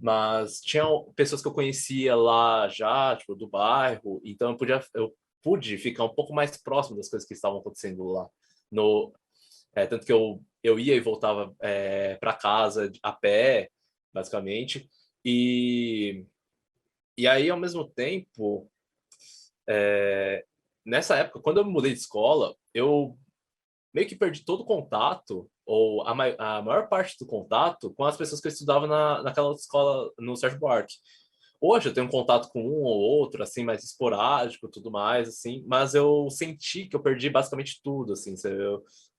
[SPEAKER 2] Mas tinha pessoas que eu conhecia lá já, tipo, do bairro, então eu pude ficar um pouco mais próximo das coisas que estavam acontecendo lá. No, Tanto que eu ia e voltava para casa a pé, basicamente. E, e aí, ao mesmo tempo, nessa época, quando eu me mudei de escola, eu meio que perdi todo o contato, ou a maior parte do contato, com as pessoas que eu estudava naquela outra escola, no Sérgio Buarque. Hoje eu tenho um contato com um ou outro, assim, mais esporádico, tudo mais, assim, mas eu senti que eu perdi basicamente tudo, assim,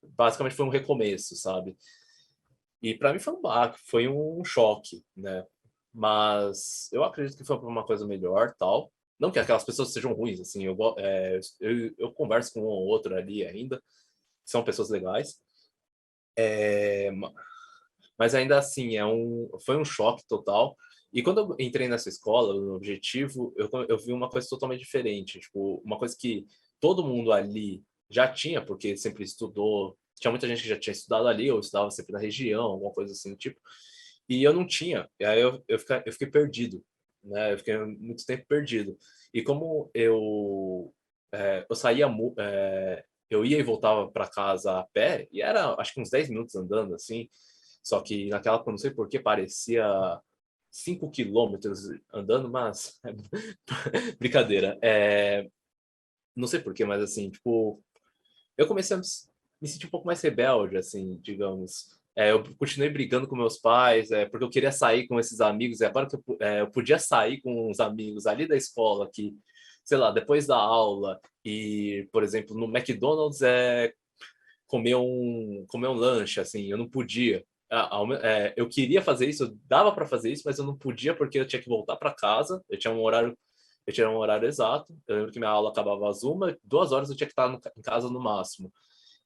[SPEAKER 2] basicamente foi um recomeço, sabe? E para mim foi um baque, foi um choque, né? Mas eu acredito que foi para uma coisa melhor, tal. Não que aquelas pessoas sejam ruins, assim, eu converso com um ou outro ali ainda, são pessoas legais, mas ainda assim foi um choque total. E quando eu entrei nessa escola, no objetivo, eu vi uma coisa totalmente diferente, tipo, uma coisa que todo mundo ali já tinha, porque sempre estudou, tinha muita gente que já tinha estudado ali, ou estudava sempre na região, alguma coisa assim, tipo, e eu não tinha, e aí eu fiquei perdido, né? Eu fiquei muito tempo perdido. E como eu saía, eu ia e voltava para casa a pé, e era acho que uns 10 minutos andando assim, só que naquela época, não sei por que, parecia 5 quilômetros andando, mas brincadeira. Não sei por que, mas assim, tipo, eu comecei a me sentir um pouco mais rebelde, assim, digamos. Eu continuei brigando com meus pais, porque eu queria sair com esses amigos, e agora que eu podia sair com os amigos ali da escola, que sei lá, depois da aula e, por exemplo, no McDonald's comer um lanche, assim, eu não podia. Eu queria fazer isso, eu dava para fazer isso, mas eu não podia porque eu tinha que voltar para casa, eu tinha um horário exato, eu lembro que minha aula acabava às 1, 2 horas eu tinha que estar em casa no máximo.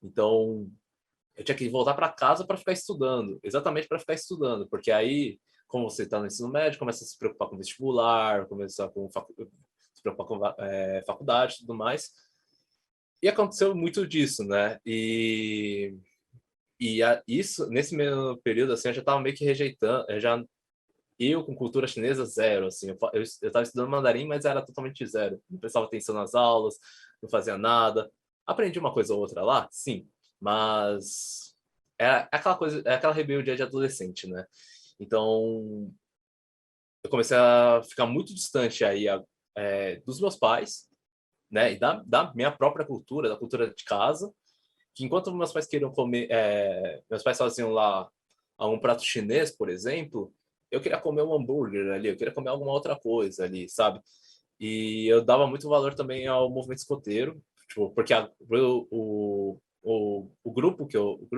[SPEAKER 2] Então, eu tinha que voltar para casa para ficar estudando, exatamente para ficar estudando, porque aí, como você está no ensino médio, começa a se preocupar com vestibular, começa com se preocupar com faculdade e tudo mais. E aconteceu muito disso, né? Isso, nesse meu período, assim, eu já estava meio que rejeitando, eu com cultura chinesa, zero, assim, eu estava estudando mandarim, mas era totalmente zero, não prestava atenção nas aulas, não fazia nada, aprendi uma coisa ou outra lá, sim, mas é aquela coisa, é aquela rebeldia de adolescente, né? Então, eu comecei a ficar muito distante aí dos meus pais, né, e da minha própria cultura, da cultura de casa, que enquanto meus pais queriam comer, meus pais faziam lá um prato chinês, por exemplo, eu queria comer um hambúrguer ali, eu queria comer alguma outra coisa ali, sabe? E eu dava muito valor também ao movimento escoteiro, tipo, porque o grupo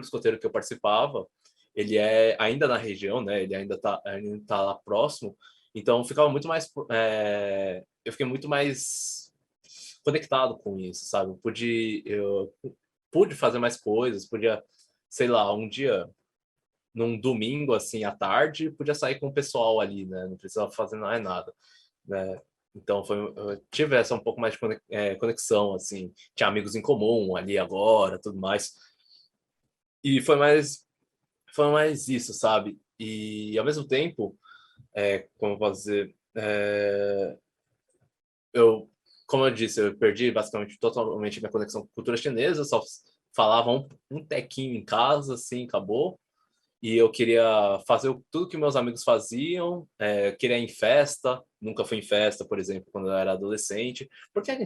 [SPEAKER 2] escoteiro que eu participava, ele é ainda na região, né? Ele ainda tá lá próximo, então ficava muito mais, eu fiquei muito mais conectado com isso, sabe? Eu pude fazer mais coisas, podia, sei lá, um dia, num domingo, assim, à tarde, podia sair com o pessoal ali, né? Não precisava fazer mais nada, né? Então, eu tive essa um pouco mais de conexão, assim. Tinha amigos em comum ali agora, tudo mais. E foi mais isso, sabe? E, ao mesmo tempo, como eu posso dizer, eu, como eu disse, eu perdi basicamente totalmente minha conexão com a cultura chinesa, só falava um tequinho em casa, assim, acabou. E eu queria fazer tudo que meus amigos faziam, queria ir em festa, nunca fui em festa, por exemplo, quando eu era adolescente, porque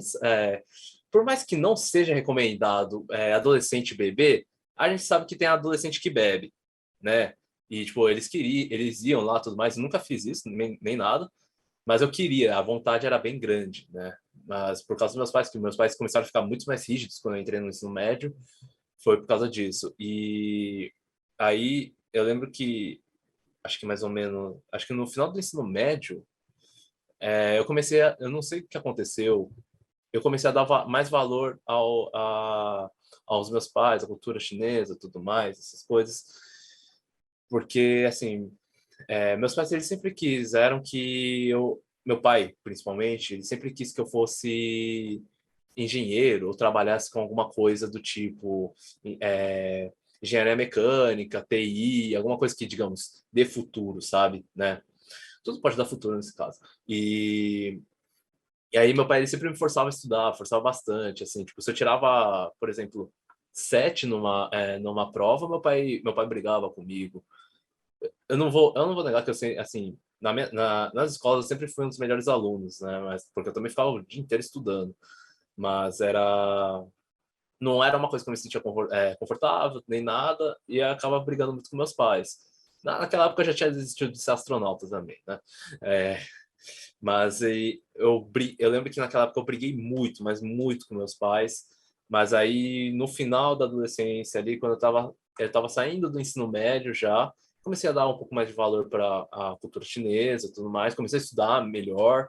[SPEAKER 2] por mais que não seja recomendado adolescente beber, a gente sabe que tem adolescente que bebe, né? E, tipo, eles iam lá, tudo mais, eu nunca fiz isso, nem nada, mas eu queria, a vontade era bem grande, né? Mas por causa dos meus pais, que meus pais começaram a ficar muito mais rígidos quando eu entrei no ensino médio, foi por causa disso. E aí eu lembro que, acho que mais ou menos, acho que no final do ensino médio, eu não sei o que aconteceu, eu comecei a dar mais valor aos meus pais, à cultura chinesa, tudo mais, essas coisas, porque, assim, meus pais, eles sempre quiseram que meu pai, principalmente, ele sempre quis que eu fosse engenheiro ou trabalhasse com alguma coisa do tipo engenharia mecânica, TI, alguma coisa que, digamos, dê futuro, sabe, né? Tudo pode dar futuro nesse caso. E aí meu pai, ele sempre me forçava a estudar, forçava bastante, assim, tipo, se eu tirava, por exemplo, 7 numa prova, meu pai brigava comigo. Eu não vou negar que eu sei, assim, nas escolas eu sempre fui um dos melhores alunos, né? Mas porque eu também ficava o dia inteiro estudando. Mas não era uma coisa que eu me sentia confortável, nem nada, e eu acaba brigando muito com meus pais. Naquela época eu já tinha desistido de ser astronauta também, né? É, mas eu lembro que naquela época eu briguei muito, mas muito com meus pais. Mas aí, no final da adolescência, ali, quando eu tava saindo do ensino médio já, comecei a dar um pouco mais de valor para a cultura chinesa e tudo mais, comecei a estudar melhor.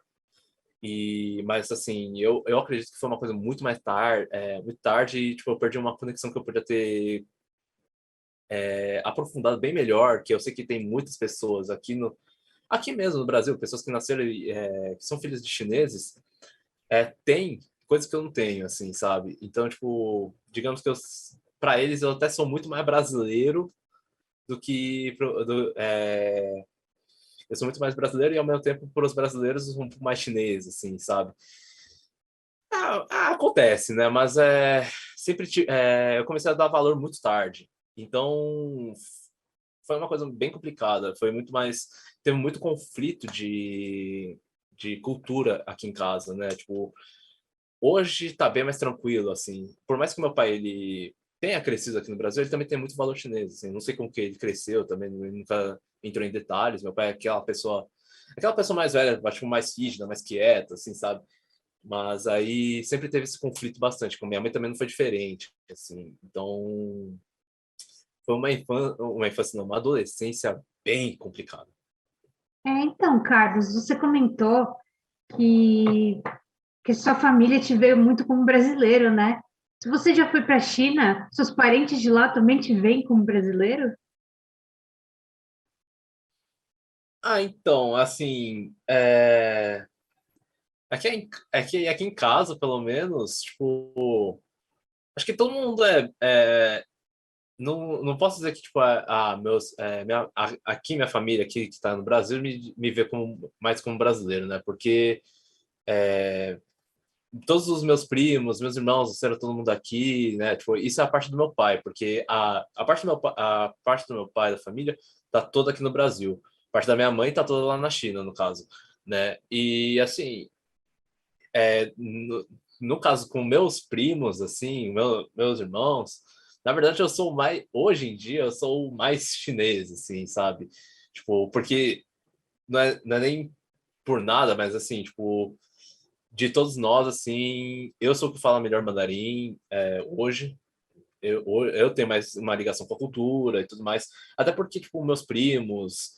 [SPEAKER 2] Mas assim, eu acredito que foi uma coisa muito tarde, e tipo, eu perdi uma conexão que eu podia ter aprofundado bem melhor, que eu sei que tem muitas pessoas aqui mesmo no Brasil, pessoas que nasceram, que são filhos de chineses, tem coisas que eu não tenho, assim, sabe? Então, tipo, digamos que para eles eu até sou muito mais brasileiro do que eu sou muito mais brasileiro e ao mesmo tempo para os brasileiros eu sou um pouco mais chinês, assim, sabe? Acontece, né? Mas eu comecei a dar valor muito tarde. Então, foi uma coisa bem complicada. Teve muito conflito de cultura aqui em casa, né? Tipo, hoje tá bem mais tranquilo, assim. Por mais que meu pai, ele tenha crescido aqui no Brasil, ele também tem muito valor chinês, assim. Não sei como que ele cresceu também, ele nunca entrou em detalhes. Meu pai é aquela pessoa mais velha, acho que mais rígida, mais quieta, assim, sabe? Mas aí sempre teve esse conflito bastante. Com minha mãe também não foi diferente, assim. Então, foi uma infância, não, uma adolescência bem complicada.
[SPEAKER 3] Então, Carlos, você comentou que, que sua família te veio muito como brasileiro, né? Se você já foi para a China, seus parentes de lá também te veem como brasileiro?
[SPEAKER 2] Ah, então, assim, aqui em casa, pelo menos, tipo, acho que todo mundo não posso dizer que, tipo, aqui minha família, aqui que tá no Brasil, me vê mais como brasileiro, né? Porque todos os meus primos, meus irmãos, era todo mundo aqui, né? Tipo, isso é a parte do meu pai, porque a parte do meu pai, da família, tá toda aqui no Brasil. A parte da minha mãe tá toda lá na China, no caso, né? E, assim, no caso com meus primos, assim, meus irmãos, na verdade eu sou mais, hoje em dia eu sou o mais chinês, assim, sabe? Tipo, porque não é nem por nada, mas assim, tipo, de todos nós, assim, eu sou o que fala melhor mandarim hoje. Eu tenho mais uma ligação com a cultura e tudo mais. Até porque, tipo, meus primos,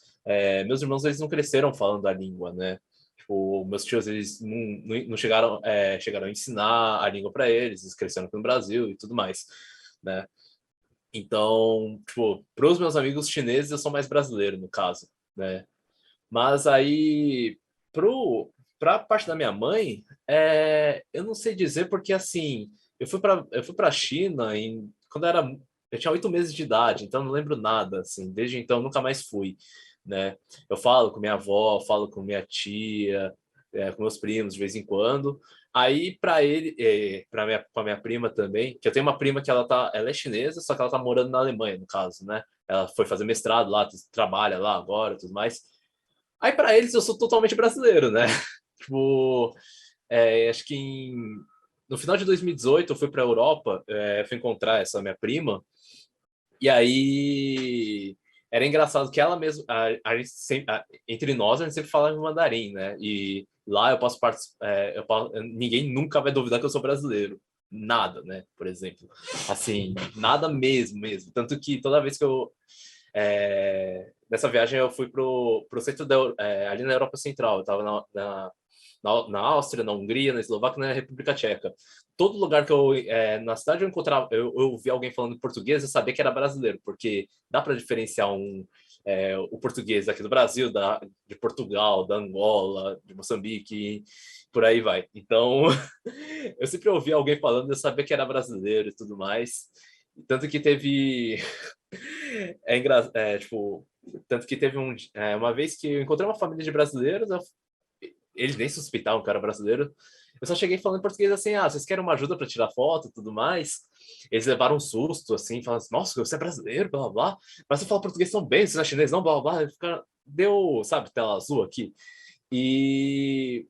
[SPEAKER 2] meus irmãos, eles não cresceram falando a língua, né? Tipo, meus tios, eles não chegaram a ensinar a língua para eles, eles cresceram aqui no Brasil e tudo mais, né? Então, tipo, para os meus amigos chineses, eu sou mais brasileiro, no caso, né? Mas aí, para a parte da minha mãe, eu não sei dizer porque assim, eu fui para a China quando eu tinha 8 meses de idade, então não lembro nada assim. Desde então nunca mais fui, né? Eu falo com minha avó, falo com minha tia, com meus primos de vez em quando. Aí para ele, com a minha prima também, que eu tenho uma prima que ela é chinesa, só que ela tá morando na Alemanha, no caso, né? Ela foi fazer mestrado lá, trabalha lá agora, tudo mais. Aí para eles eu sou totalmente brasileiro, né? Tipo, acho que no final de 2018 eu fui para a Europa, fui encontrar essa minha prima, e aí era engraçado que ela mesma, a gente entre nós, a gente sempre falava em mandarim, né? E lá eu posso participar, ninguém nunca vai duvidar que eu sou brasileiro. Nada, né? Por exemplo. Assim, nada mesmo, mesmo. Tanto que toda vez que nessa viagem eu fui pro centro ali na Europa Central. Eu estava na Áustria, na Hungria, na Eslováquia, na República Tcheca. Todo lugar que na cidade eu encontrava, eu vi alguém falando português, eu sabia que era brasileiro, porque dá para diferenciar o português aqui do Brasil, de Portugal, da Angola, de Moçambique, por aí vai. Então, eu sempre ouvi alguém falando, eu sabia que era brasileiro e tudo mais. Tanto que teve tipo, tanto que teve uma vez que eu encontrei uma família de brasileiros, eles nem suspeitavam que eu era brasileiro. Eu só cheguei falando em português assim, vocês querem uma ajuda para tirar foto e tudo mais? Eles levaram um susto, assim, falando assim, nossa, você é brasileiro, blá, blá, blá. Mas você fala português tão bem, você não é chinês, não, blá, blá, blá. Deu, sabe, tela azul aqui. E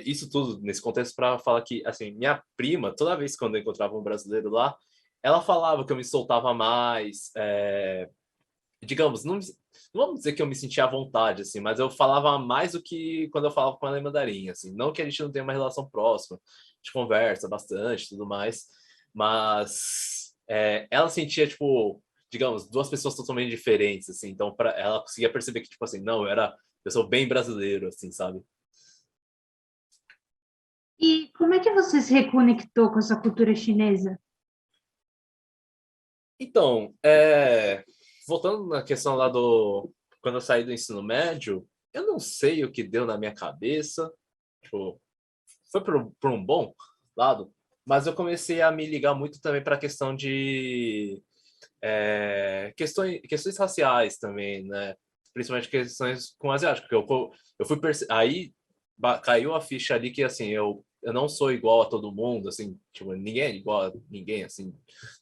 [SPEAKER 2] isso tudo nesse contexto para falar que, assim, minha prima, toda vez quando eu encontrava um brasileiro lá, ela falava que eu me soltava mais, digamos, não vamos dizer que eu me sentia à vontade, assim, mas eu falava mais do que quando eu falava com ela em mandarim, assim. Não que a gente não tenha uma relação próxima, a gente conversa bastante, tudo mais, mas ela sentia, tipo, digamos, duas pessoas totalmente diferentes, assim. Então, ela conseguia perceber que, tipo assim, não, eu sou bem brasileiro, assim, sabe?
[SPEAKER 3] E como é que você se reconectou com essa cultura chinesa?
[SPEAKER 2] Então, voltando na questão lá quando eu saí do ensino médio, eu não sei o que deu na minha cabeça, tipo, foi por um bom lado, mas eu comecei a me ligar muito também para a questão de questões raciais também, né? Principalmente questões com asiático, porque eu fui aí caiu a ficha ali que assim eu não sou igual a todo mundo, assim, tipo, ninguém é igual a ninguém, assim,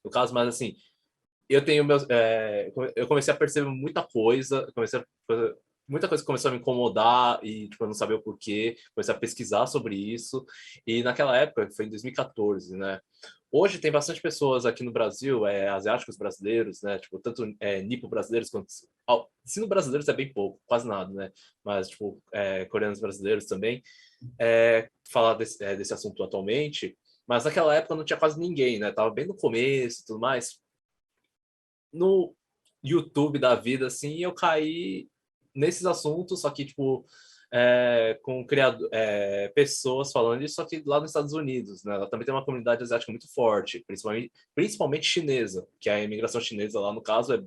[SPEAKER 2] no caso, mas assim, eu comecei a perceber muita coisa, comecei a muita coisa começou a me incomodar e, tipo, eu não sabia o porquê, comecei a pesquisar sobre isso, e naquela época, foi em 2014, né? Hoje tem bastante pessoas aqui no Brasil, asiáticos brasileiros, né? Tipo, tanto nipo-brasileiros quanto... Sino-brasileiros é bem pouco, quase nada, né? Mas, tipo, coreanos brasileiros também, falar desse assunto atualmente, mas naquela época não tinha quase ninguém, né? Tava bem no começo e tudo mais. No YouTube da vida, assim, eu caí nesses assuntos, só que, tipo, com pessoas falando isso, só que lá nos Estados Unidos, né? Ela também tem uma comunidade asiática muito forte, principalmente chinesa, que a imigração chinesa lá, no caso, é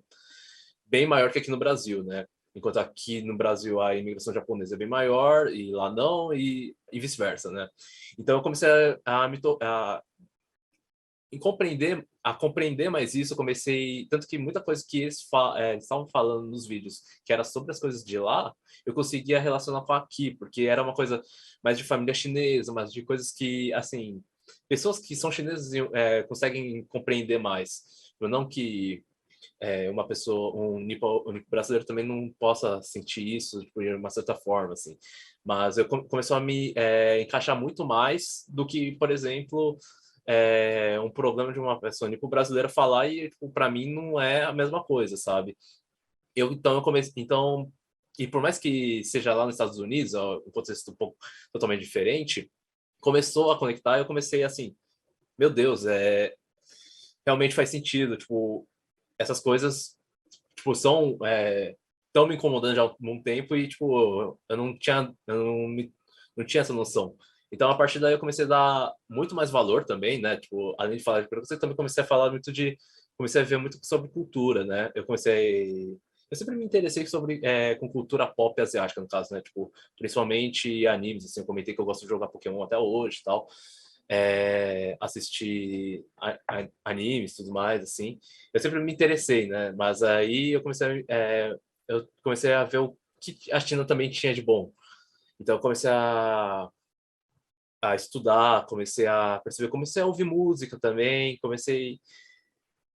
[SPEAKER 2] bem maior que aqui no Brasil, né? Enquanto aqui no Brasil a imigração japonesa é bem maior e lá não, e vice-versa, né? Então eu comecei a compreender mais isso, eu comecei, tanto que muita coisa que eles estavam falando nos vídeos, que era sobre as coisas de lá, eu conseguia relacionar com aqui, porque era uma coisa mais de família chinesa, mais de coisas que, assim, pessoas que são chinesas conseguem compreender mais. Eu não que uma pessoa, um nipo brasileiro também não possa sentir isso tipo, de uma certa forma, assim. Mas eu começou a me encaixar muito mais do que, por exemplo, um problema de uma pessoa nipo brasileira falar e, tipo, para mim não é a mesma coisa, sabe? Então eu comecei, então, e por mais que seja lá nos Estados Unidos, ó, um contexto um pouco totalmente diferente, começou a conectar e eu comecei assim, meu Deus, realmente faz sentido, tipo, essas coisas tipo, estão me incomodando já há algum tempo e, tipo, eu não tinha essa noção. Então, a partir daí, eu comecei a dar muito mais valor também, né? Tipo, além de falar de preconceito, também comecei a falar comecei a ver muito sobre cultura, né? Eu sempre me interessei com cultura pop asiática, no caso, né? Tipo, principalmente animes, assim, eu comentei que eu gosto de jogar Pokémon até hoje e tal. Assistir animes e tudo mais, assim. Eu sempre me interessei, né? Mas aí eu comecei a ver o que a China também tinha de bom. Então eu comecei a estudar, comecei a perceber, comecei a ouvir música também, comecei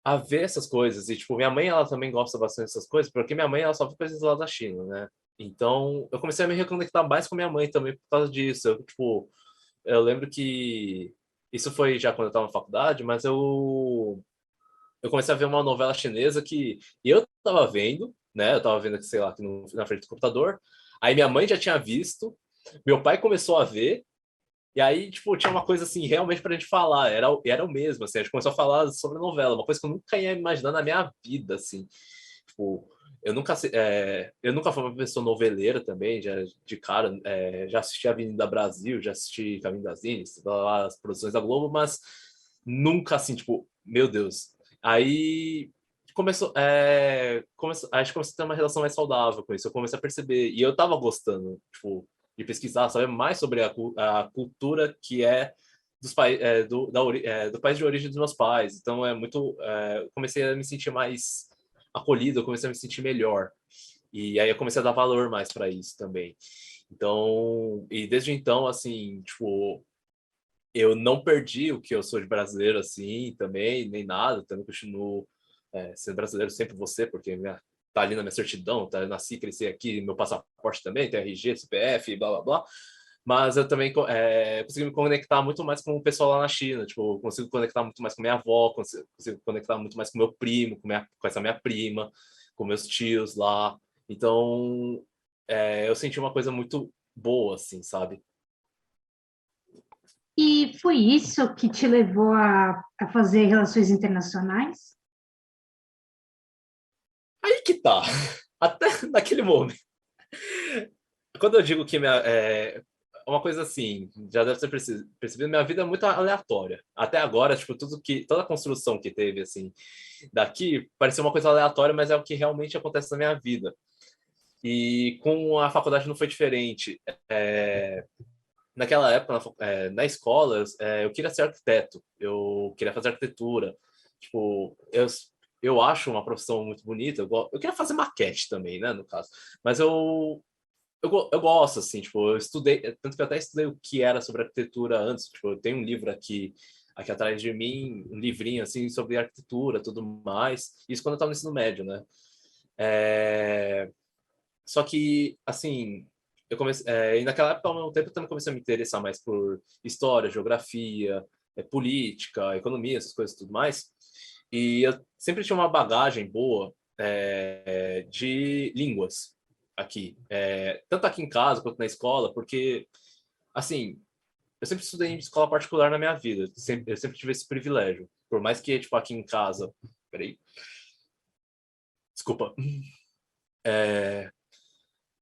[SPEAKER 2] a ver essas coisas. E, tipo, minha mãe, ela também gosta bastante dessas coisas, porque minha mãe, ela só vê coisas lá da China, né? Então, eu comecei a me reconectar mais com minha mãe também por causa disso. Eu lembro que isso foi já quando eu estava na faculdade, mas eu comecei a ver uma novela chinesa que eu estava vendo, né? Eu estava vendo aqui, sei lá, aqui na frente do computador. Aí minha mãe já tinha visto, meu pai começou a ver, e aí, tipo, tinha uma coisa assim, realmente pra gente falar, era o mesmo, assim, a gente começou a falar sobre a novela, uma coisa que eu nunca ia imaginar na minha vida, assim. Tipo, eu nunca fui uma pessoa noveleira também, já de cara, já assisti Avenida Brasil, já assisti Caminho das Índias, as produções da Globo, mas nunca assim, tipo, meu Deus. Aí a gente começou a ter uma relação mais saudável com isso, eu comecei a perceber, e eu tava gostando, tipo, de pesquisar, saber mais sobre a cultura que é dos do país de origem dos meus pais. Então eu comecei a me sentir mais acolhido, eu comecei a me sentir melhor. E aí eu comecei a dar valor mais para isso também. Então, e desde então, assim, tipo, eu não perdi o que eu sou de brasileiro, assim, também, nem nada, também continuo sendo brasileiro sempre você, porque tá ali na minha certidão, tá, eu nasci, cresci aqui, meu passaporte também, tem RG, CPF, blá, blá, blá. Mas eu também consigo me conectar muito mais com o pessoal lá na China, tipo, consigo conectar muito mais com minha avó, consigo conectar muito mais com meu primo, com essa minha prima, com meus tios lá. Então, eu senti uma coisa muito boa, assim, sabe?
[SPEAKER 3] E foi isso que te levou a fazer relações internacionais?
[SPEAKER 2] Aí que tá. Até naquele momento. Quando eu digo que uma coisa assim, já deve ter percebido, minha vida é muito aleatória. Até agora, tipo, toda a construção que teve, assim, daqui, parecia uma coisa aleatória, mas é o que realmente acontece na minha vida. E com a faculdade não foi diferente. Naquela época, na escola, eu queria ser arquiteto, eu queria fazer arquitetura. Tipo, eu acho uma profissão muito bonita. Eu queria fazer maquete também, né, no caso. Mas eu gosto, assim, tipo, eu estudei, tanto que eu até estudei o que era sobre arquitetura antes. Tipo, eu tenho um livro aqui atrás de mim, um livrinho, assim, sobre arquitetura, tudo mais. Isso quando eu estava no ensino médio, né? É, Só que, assim, eu comecei, e naquela época, ao mesmo tempo, eu também comecei a me interessar mais por história, geografia, política, economia, essas coisas e tudo mais. E eu sempre tinha uma bagagem boa de línguas aqui, tanto aqui em casa quanto na escola, porque, assim, eu sempre estudei em escola particular na minha vida, eu sempre tive esse privilégio. Por mais que, tipo, aqui em casa... Peraí. Desculpa.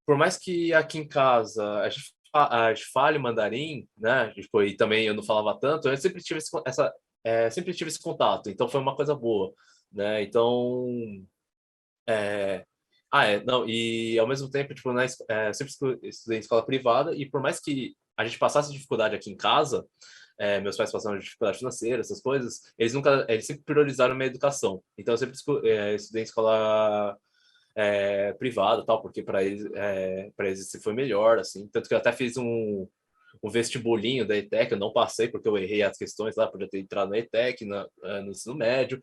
[SPEAKER 2] Por mais que aqui em casa a gente fale mandarim, né? Tipo, e também eu não falava tanto, eu sempre tive sempre tive esse contato, então foi uma coisa boa, né? Então, não, e ao mesmo tempo, tipo, sempre estudei em escola privada, e por mais que a gente passasse dificuldade aqui em casa, meus pais passaram dificuldade financeira, essas coisas, eles sempre priorizaram a minha educação. Então, eu sempre estudei em escola privada, tal, porque para eles se foi melhor, assim. Tanto que eu até fiz um vestibulinho da ETEC, eu não passei porque eu errei as questões lá, podia ter entrado na ETEC, no ensino médio,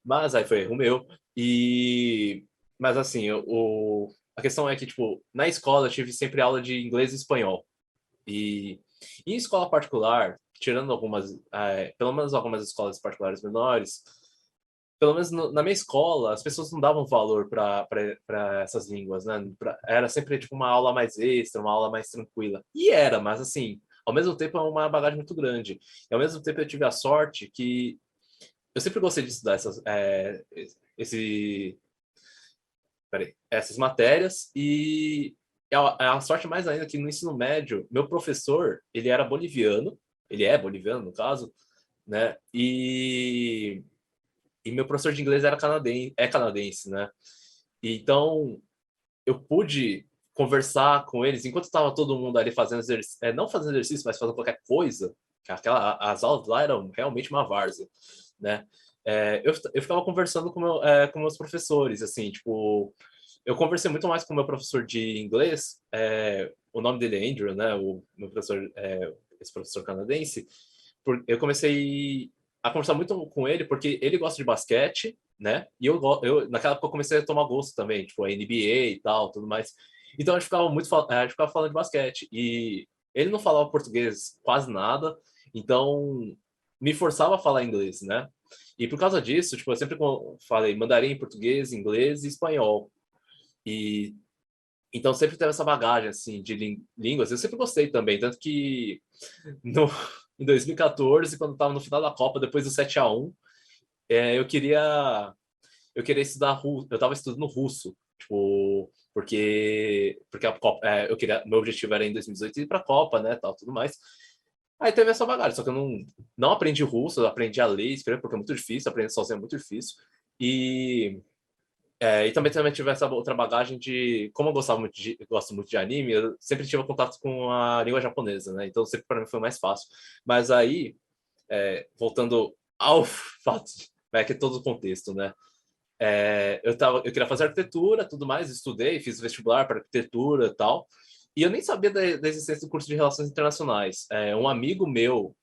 [SPEAKER 2] mas aí foi erro meu. Mas assim, a questão é que, tipo, na escola eu tive sempre aula de inglês e espanhol. E em escola particular, tirando pelo menos algumas escolas particulares menores, pelo menos na minha escola, as pessoas não davam valor para essas línguas, né? Era sempre tipo uma aula mais extra, uma aula mais tranquila. E era, mas assim, ao mesmo tempo é uma bagagem muito grande. E ao mesmo tempo eu tive a sorte que eu sempre gostei de estudar esse, essas matérias e a sorte mais ainda que no ensino médio, meu professor, ele era boliviano, ele é boliviano no caso, né? E meu professor de inglês era canadense, né? E então eu pude conversar com eles enquanto estava todo mundo ali fazendo exercício, não fazendo exercício, mas fazendo qualquer coisa. As aulas lá eram realmente uma várzea, né? Eu ficava conversando com meus professores, assim, tipo, eu conversei muito mais com o meu professor de inglês, o nome dele é Andrew, né? O meu professor, esse professor canadense, eu comecei a conversar muito com ele porque ele gosta de basquete, né? E eu naquela época eu comecei a tomar gosto também, tipo a NBA e tal, tudo mais. Então a gente ficava falando de basquete e ele não falava português quase nada, então me forçava a falar inglês, né? E por causa disso, tipo, eu sempre falei mandarim, português, inglês e espanhol. E então sempre teve essa bagagem assim de línguas. Eu sempre gostei também, tanto que no, em 2014, quando estava no final da Copa, depois do 7-1, eu queria estudar russo. Eu estava estudando russo, tipo, porque a Copa, meu objetivo era em 2018 ir para a Copa, né, tal, tudo mais. Aí teve essa bagagem, só que eu não aprendi russo, eu aprendi a ler, escrever, porque é muito difícil, aprender sozinho é muito difícil. E também tive essa outra bagagem de, como eu gosto muito de anime, eu sempre tive contato com a língua japonesa, né? Então sempre para mim foi mais fácil. Mas aí, voltando ao fato, que é todo o contexto, né? Eu queria fazer arquitetura, tudo mais, estudei, fiz vestibular para arquitetura e tal. E eu nem sabia da existência do curso de Relações Internacionais. Um amigo meu,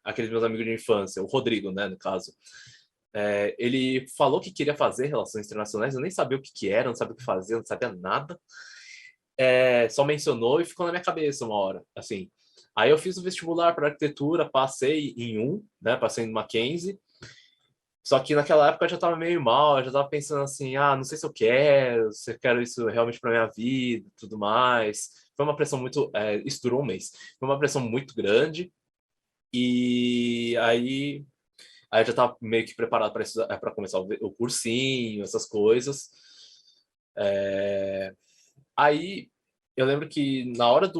[SPEAKER 2] aqueles meus amigos de infância, o Rodrigo, né, no caso, ele falou que queria fazer relações internacionais, eu nem sabia o que era, não sabia o que fazer, não sabia nada. Só mencionou e ficou na minha cabeça uma hora, assim. Aí eu fiz o vestibular para arquitetura, passei em né? Passei no Mackenzie. Só que naquela época eu já estava meio mal, eu já estava pensando assim, não sei se eu quero, se eu quero isso realmente para minha vida, tudo mais. Foi uma pressão muito, isso durou um mês. Foi uma pressão muito grande. E aí eu já estava meio que preparado para começar o cursinho, essas coisas. Aí eu lembro que na hora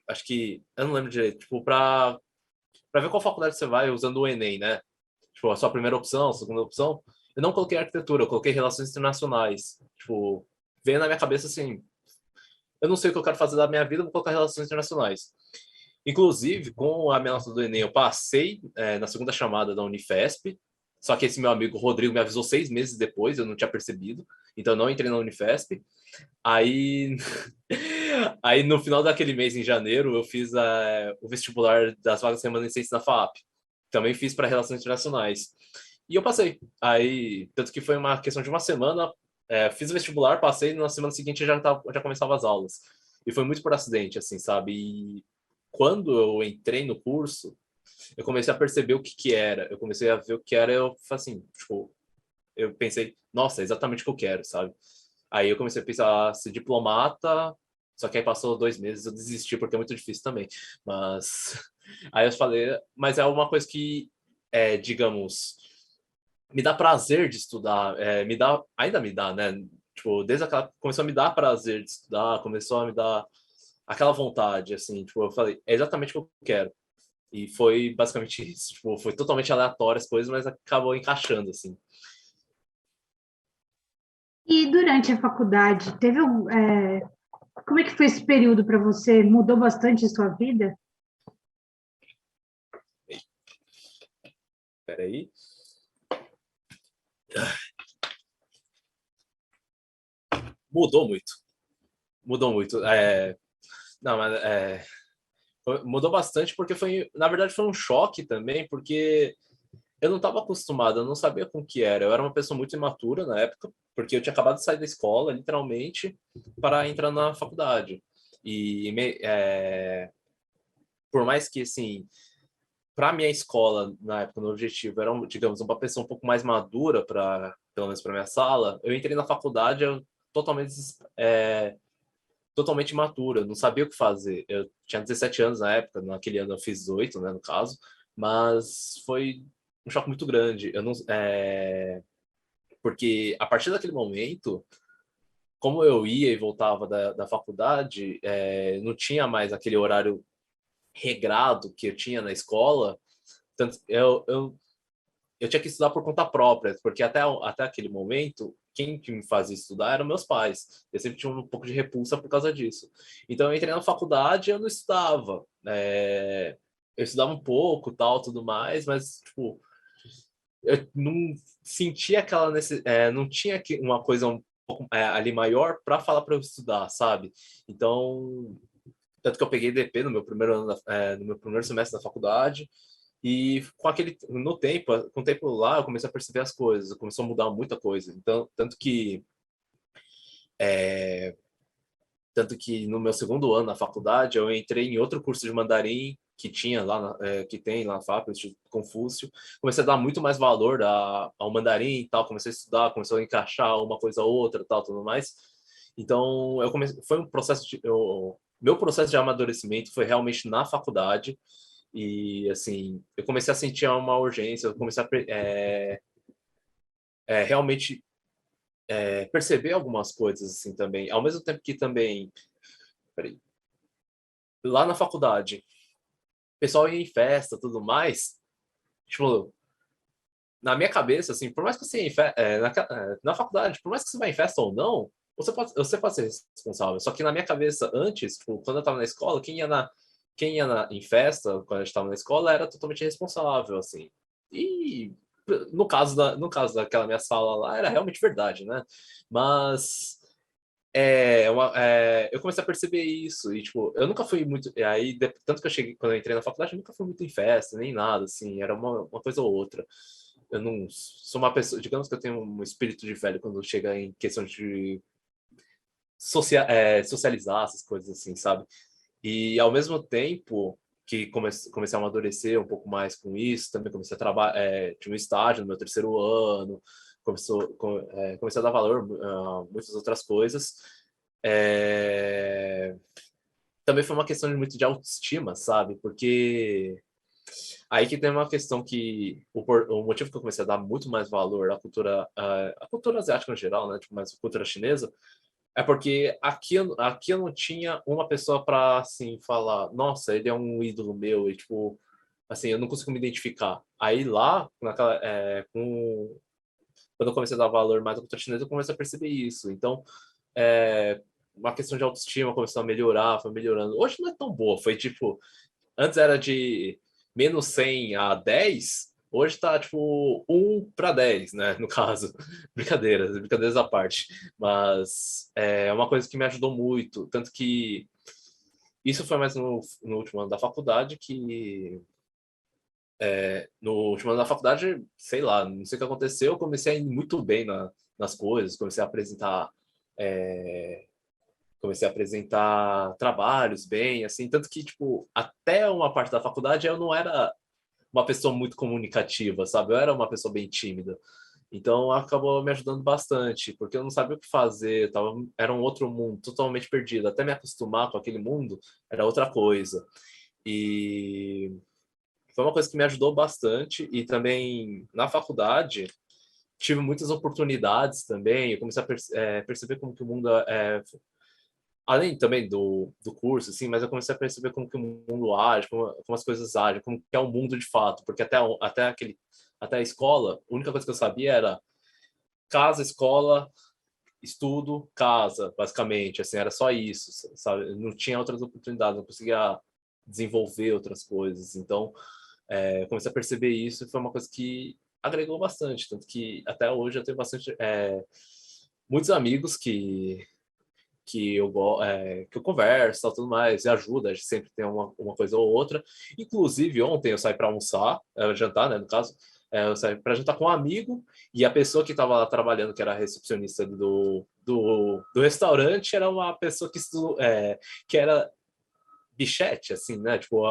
[SPEAKER 2] acho que eu não lembro direito, tipo, para ver qual faculdade você vai usando o Enem, né? Tipo, a sua primeira opção, a segunda opção. Eu não coloquei arquitetura, eu coloquei relações internacionais. Tipo, veio na minha cabeça assim, eu não sei o que eu quero fazer da minha vida, vou colocar relações internacionais. Inclusive, com a minha nota do Enem, eu passei na segunda chamada da Unifesp, só que esse meu amigo Rodrigo me avisou 6 meses depois, eu não tinha percebido, então eu não entrei na Unifesp. Aí, aí no final daquele mês, em janeiro, eu fiz o vestibular das vagas remanescentes na FAP. Também fiz para Relações Internacionais. E eu passei. Aí, tanto que foi uma questão de uma semana, fiz o vestibular, passei, na semana seguinte já começava as aulas. E foi muito por acidente, assim, sabe? E quando eu entrei no curso, eu comecei a perceber o que que era. Eu comecei a ver o que era, eu falei assim, tipo, eu pensei, nossa, é exatamente o que eu quero, sabe? Aí eu comecei a pensar, ser diplomata, só que aí passou 2 meses, eu desisti, porque é muito difícil também. Mas aí eu falei, mas é uma coisa que, digamos, me dá prazer de estudar, ainda me dá, né? Tipo, desde aquela, começou a me dar prazer de estudar, começou a me dar aquela vontade, assim, tipo, eu falei, é exatamente o que eu quero. E foi basicamente isso, tipo, foi totalmente aleatório as coisas, mas acabou encaixando, assim.
[SPEAKER 3] E durante a faculdade, como é que foi esse período para você? Mudou bastante a sua vida?
[SPEAKER 2] Peraí. Mudou muito. Mudou muito. Não, mas mudou bastante porque foi, na verdade, foi um choque também, porque eu não estava acostumado, eu não sabia com o que era. Eu era uma pessoa muito imatura na época, porque eu tinha acabado de sair da escola, literalmente, para entrar na faculdade. E por mais que, assim, para minha escola, na época, no objetivo, era, digamos, uma pessoa um pouco mais madura, pelo menos para minha sala, eu entrei na faculdade eu, totalmente, totalmente imatura, não sabia o que fazer. Eu tinha 17 anos na época, naquele ano eu fiz 18, né, no caso, mas foi um choque muito grande. Eu não, porque a partir daquele momento, como eu ia e voltava da faculdade, não tinha mais aquele horário regrado que eu tinha na escola. Tanto eu tinha que estudar por conta própria, porque até aquele momento, quem que me fazia estudar eram meus pais. Eu sempre tinha um pouco de repulsa por causa disso. Então eu entrei na faculdade e eu não estudava. Eu estudava um pouco, tal, tudo mais, mas, tipo, eu não sentia aquela necessidade, não tinha uma coisa um pouco ali maior para falar para eu estudar, sabe? Então, tanto que eu peguei DP no meu primeiro ano, no meu primeiro semestre da faculdade, e com o tempo lá, eu comecei a perceber as coisas, começou a mudar muita coisa. Então, tanto que no meu segundo ano na faculdade, eu entrei em outro curso de mandarim que tinha lá, que tem lá na FAP, o Instituto Confúcio. Comecei a dar muito mais valor ao mandarim e tal, comecei a estudar, começou a encaixar uma coisa a outra, tal, tudo mais. Então, foi um processo meu processo de amadurecimento foi realmente na faculdade. E, assim, eu comecei a sentir uma urgência, eu comecei a realmente perceber algumas coisas, assim, também. Ao mesmo tempo que também, peraí, lá na faculdade, o pessoal ia em festa, tudo mais, tipo, na minha cabeça, assim, por mais que você ia na faculdade, por mais que você vá em festa ou não, você pode ser responsável. Só que na minha cabeça, antes, tipo, quando eu estava na escola, em festa, quando a gente estava na escola, era totalmente responsável, assim. E no caso daquela minha sala lá, era realmente verdade, né? Mas eu comecei a perceber isso e tipo, eu nunca fui muito, tanto que eu cheguei quando eu entrei na faculdade, eu nunca fui muito em festa nem nada, assim, era uma coisa ou outra. Eu não sou uma pessoa, digamos que eu tenho um espírito de velho quando chega em questão de socializar essas coisas assim, sabe? E ao mesmo tempo que comecei a amadurecer um pouco mais com isso, também comecei a trabalhar, tinha um estágio no meu terceiro ano, comecei a dar valor a muitas outras coisas. É, Também foi uma questão de muito de autoestima, sabe? Porque aí que tem uma questão que o motivo que eu comecei a dar muito mais valor à cultura asiática no geral, né? Tipo, mais à cultura chinesa, é porque aqui eu não tinha uma pessoa para assim falar, nossa, ele é um ídolo meu e tipo, assim, eu não consigo me identificar. Aí lá, quando eu comecei a dar valor mais à cultura chinesa, eu comecei a perceber isso. Então, uma questão de autoestima começou a melhorar, foi melhorando. Hoje não é tão boa, foi tipo, antes era de -100 a 10, hoje tá tipo 1 para 10, né? No caso, brincadeiras à parte. Mas é uma coisa que me ajudou muito. Tanto que isso foi mais no último ano da faculdade no último ano da faculdade, sei lá, não sei o que aconteceu, eu comecei a ir muito bem nas coisas, comecei a apresentar trabalhos bem, assim, tanto que, tipo, até uma parte da faculdade eu não era uma pessoa muito comunicativa, sabe? Eu era uma pessoa bem tímida. Então acabou me ajudando bastante, porque eu não sabia o que fazer, era um outro mundo, totalmente perdido. Até me acostumar com aquele mundo era outra coisa. E foi uma coisa que me ajudou bastante. E também na faculdade tive muitas oportunidades também. Eu comecei a perceber como que o mundo além também do curso, assim, mas eu comecei a perceber como que o mundo age, como as coisas agem, como que é o mundo de fato, porque até a escola, a única coisa que eu sabia era casa, escola, estudo, casa, basicamente, assim, era só isso, sabe? Não tinha outras oportunidades, não conseguia desenvolver outras coisas, então eu comecei a perceber isso e foi uma coisa que agregou bastante, tanto que até hoje eu tenho muitos amigos que eu converso e tudo mais, e ajuda, a gente sempre tem uma coisa ou outra. Inclusive, ontem eu saí para almoçar, jantar, né, no caso, eu saí para jantar com um amigo, e a pessoa que estava lá trabalhando, que era a recepcionista do restaurante, era uma pessoa que era bichete, assim, né, tipo,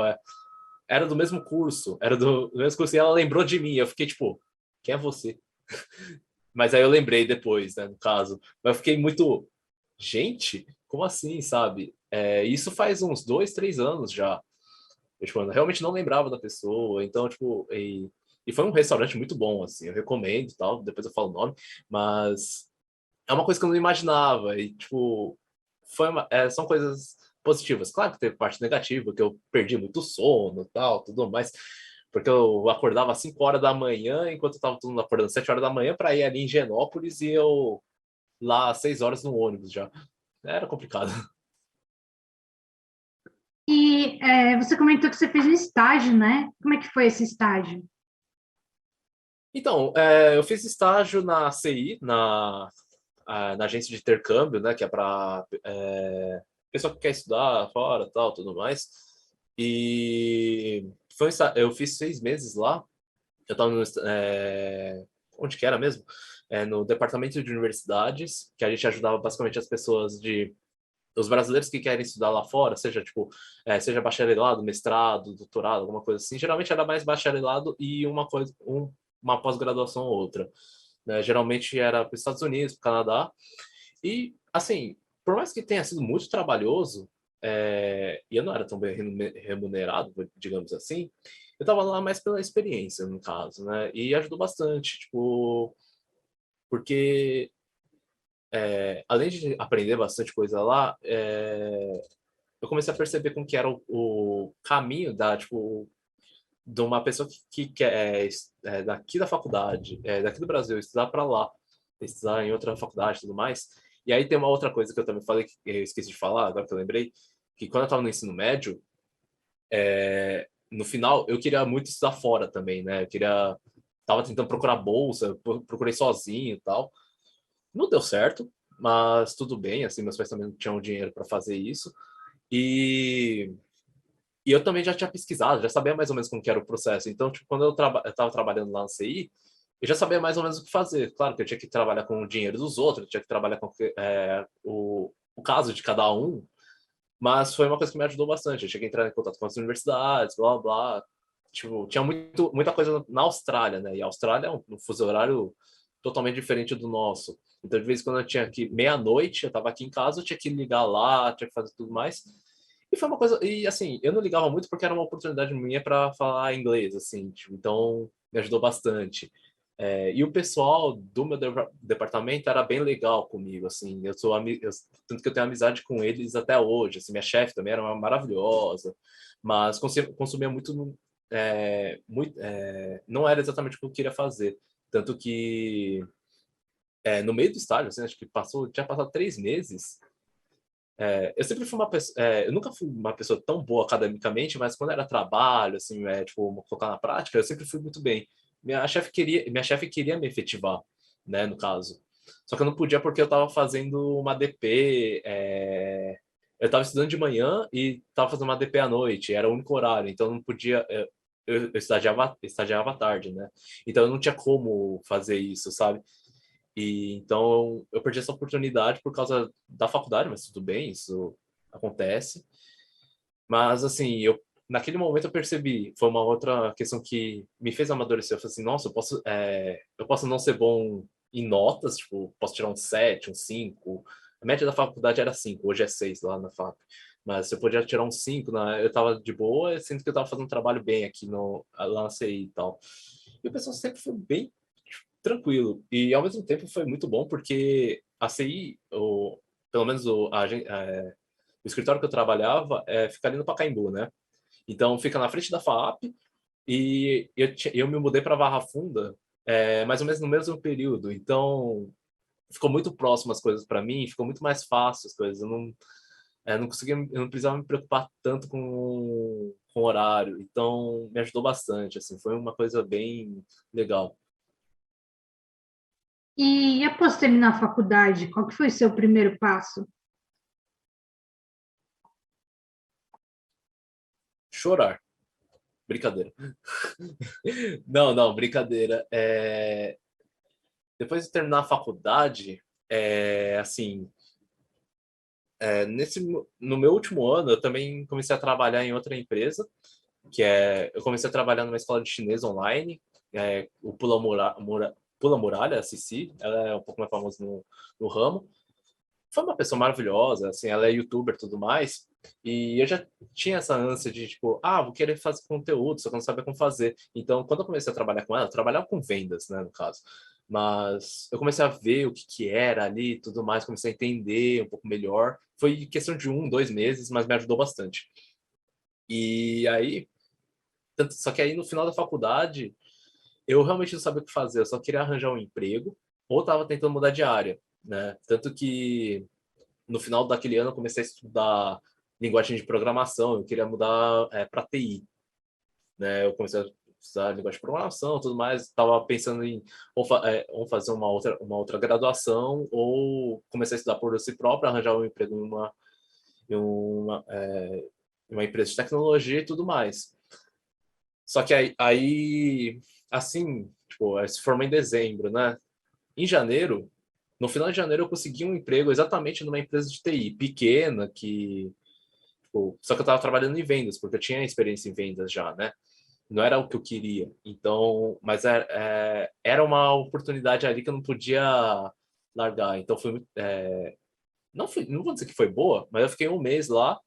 [SPEAKER 2] era do mesmo curso, do mesmo curso, e ela lembrou de mim, eu fiquei tipo, quem é você? Mas aí eu lembrei depois, né, no caso. Mas eu fiquei muito. Gente, como assim, sabe? Isso faz uns 2, 3 anos já. Eu, tipo, eu realmente não lembrava da pessoa. Então, tipo, e foi um restaurante muito bom, assim. Eu recomendo e tal. Depois eu falo o nome. Mas é uma coisa que eu não imaginava. E, tipo, são coisas positivas. Claro que teve parte negativa, que eu perdi muito sono e tal, tudo mais. Porque eu acordava às 5 horas da manhã, enquanto eu tava todo mundo acordando às 7 horas da manhã para ir ali em Genópolis e eu lá às 6 horas no ônibus já. Era complicado.
[SPEAKER 3] E você comentou que você fez um estágio, né? Como é que foi esse estágio?
[SPEAKER 2] Então, eu fiz estágio na CI, na agência de intercâmbio, né, que é para pessoa que quer estudar fora, tal, tudo mais. E eu fiz 6 meses lá. Eu estava onde que era mesmo? No departamento de universidades, que a gente ajudava basicamente as pessoas os brasileiros que querem estudar lá fora, seja tipo, seja bacharelado, mestrado, doutorado, alguma coisa assim. Geralmente era mais bacharelado e uma pós-graduação ou outra, né? Geralmente era para os Estados Unidos, para o Canadá. E, assim, por mais que tenha sido muito trabalhoso, e eu não era tão bem remunerado, digamos assim, eu estava lá mais pela experiência, no caso, né? E ajudou bastante, tipo, porque além de aprender bastante coisa lá, eu comecei a perceber como que era o caminho tipo, de uma pessoa que é daqui da faculdade, daqui do Brasil, estudar para lá, estudar em outra faculdade e tudo mais. E aí tem uma outra coisa que eu também falei, que eu esqueci de falar, agora que eu lembrei, que quando eu estava no ensino médio, no final, eu queria muito estudar fora também, né? Tava tentando procurar bolsa, procurei sozinho e tal. Não deu certo, mas tudo bem, assim, meus pais também não tinham dinheiro para fazer isso. E E eu também já tinha pesquisado, já sabia mais ou menos como que era o processo. Então, tipo, quando eu estava trabalhando lá no CI, eu já sabia mais ou menos o que fazer. Claro que eu tinha que trabalhar com o dinheiro dos outros, eu tinha que trabalhar com o caso de cada um, mas foi uma coisa que me ajudou bastante. Eu cheguei a entrar em contato com as universidades, blá, blá. Tipo, tinha muita coisa na Austrália, né? E a Austrália é um fuso horário totalmente diferente do nosso. Então, de vez em quando eu tinha que, meia-noite, eu estava aqui em casa, eu tinha que ligar lá, tinha que fazer tudo mais. E foi uma coisa, e assim, eu não ligava muito porque era uma oportunidade minha para falar inglês, assim, tipo, então me ajudou bastante. E o pessoal do meu departamento era bem legal comigo, assim, tanto que eu tenho amizade com eles até hoje, assim, minha chefe também era uma maravilhosa, mas consumia não era exatamente o que eu queria fazer, tanto que no meio do estágio, assim, acho que tinha passado 3 meses. Eu sempre fui uma pessoa, eu nunca fui uma pessoa tão boa academicamente, mas quando era trabalho, assim, tipo, colocar na prática, eu sempre fui muito bem. Minha chefe queria me efetivar, né, no caso. Só que eu não podia porque eu estava fazendo uma DP, eu estava estudando de manhã e estava fazendo uma DP à noite, era o único horário, então eu não podia. eu estagiava à tarde, né? Então eu não tinha como fazer isso, sabe? E então eu perdi essa oportunidade por causa da faculdade, mas tudo bem, isso acontece. Mas assim, naquele momento eu percebi, foi uma outra questão que me fez amadurecer. Eu falei assim, nossa, eu posso não ser bom em notas, tipo, posso tirar um 7, um 5. A média da faculdade era 5, hoje é 6 lá na FAP. Mas se eu podia tirar um 5, né, eu tava de boa, sinto que eu tava fazendo um trabalho bem aqui lá na CI e tal. E o pessoal sempre foi bem tranquilo. E ao mesmo tempo foi muito bom porque a CI, pelo menos o escritório que eu trabalhava, fica ali no Pacaembu, né? Então fica na frente da FAP e eu me mudei para Barra Funda mais ou menos no mesmo período. Então ficou muito próximo as coisas para mim, ficou muito mais fácil as coisas. Eu não precisava me preocupar tanto com horário. Então me ajudou bastante, assim, foi uma coisa bem legal.
[SPEAKER 3] E após terminar a faculdade, qual que foi o seu primeiro passo?
[SPEAKER 2] Chorar. Brincadeira. Não, não, brincadeira. Depois de terminar a faculdade, assim, no meu último ano, eu também comecei a trabalhar em outra empresa, eu comecei a trabalhar numa escola de chinês online, o Pula Muralha, a Cici, ela é um pouco mais famosa no ramo. Foi uma pessoa maravilhosa, assim, ela é youtuber e tudo mais, e eu já tinha essa ânsia de, tipo, vou querer fazer conteúdo, só que eu não sabia como fazer. Então, quando eu comecei a trabalhar com ela, eu trabalhava com vendas, né, no caso, mas eu comecei a ver o que que era ali e tudo mais, comecei a entender um pouco melhor. Foi questão de 1, 2 meses, mas me ajudou bastante. E aí, só que aí no final da faculdade, eu realmente não sabia o que fazer, eu só queria arranjar um emprego, ou estava tentando mudar de área, né? Tanto que no final daquele ano eu comecei a estudar linguagem de programação, eu queria mudar para TI, né? Eu comecei a estudar linguagem de programação, tudo mais, estava pensando em ou fazer uma outra graduação ou começar a estudar por si próprio, arranjar um emprego em uma, é, em uma empresa de tecnologia e tudo mais. Só que aí assim, tipo, se formou em dezembro, né? Em janeiro, no final de janeiro, eu consegui um emprego exatamente numa empresa de TI pequena, tipo, só que eu estava trabalhando em vendas, porque eu tinha experiência em vendas já, né? Não era o que eu queria. Então, mas era uma oportunidade ali que eu não podia largar. Então, não vou dizer que foi boa, mas eu fiquei um mês lá,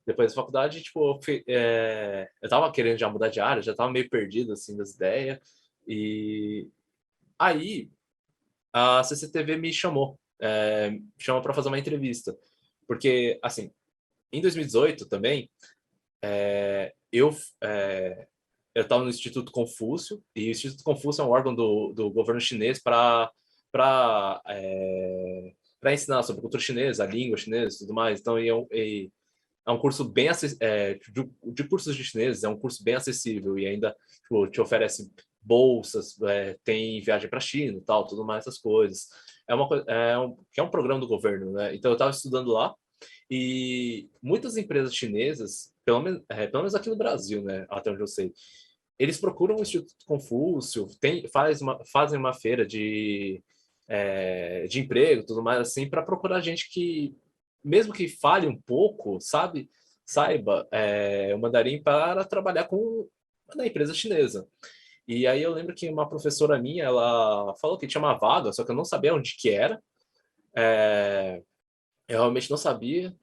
[SPEAKER 2] depois da faculdade, tipo, eu tava querendo já mudar de área, já tava meio perdido, assim, das ideias. E aí, a CCTV me chamou para fazer uma entrevista. Porque, assim, em 2018 também, é, eu é, eu estava no Instituto Confúcio, e o Instituto Confúcio é um órgão do governo chinês para ensinar sobre a cultura chinesa, a língua chinesa e tudo mais. Então, é um curso bem de cursos de chinês, é um curso bem acessível e ainda tipo, te oferece bolsas, tem viagem para a China, tal, tudo mais essas coisas. Que é um programa do governo, né? Então eu estava estudando lá e muitas empresas chinesas, pelo menos aqui no Brasil, né, até onde eu sei, eles procuram o Instituto Confúcio, fazem uma feira de emprego, tudo mais assim, para procurar gente que, mesmo que fale um pouco, saiba o mandarim para trabalhar na empresa chinesa. E aí eu lembro que uma professora minha, ela falou que tinha uma vaga, só que eu não sabia onde que era. Eu realmente não sabia.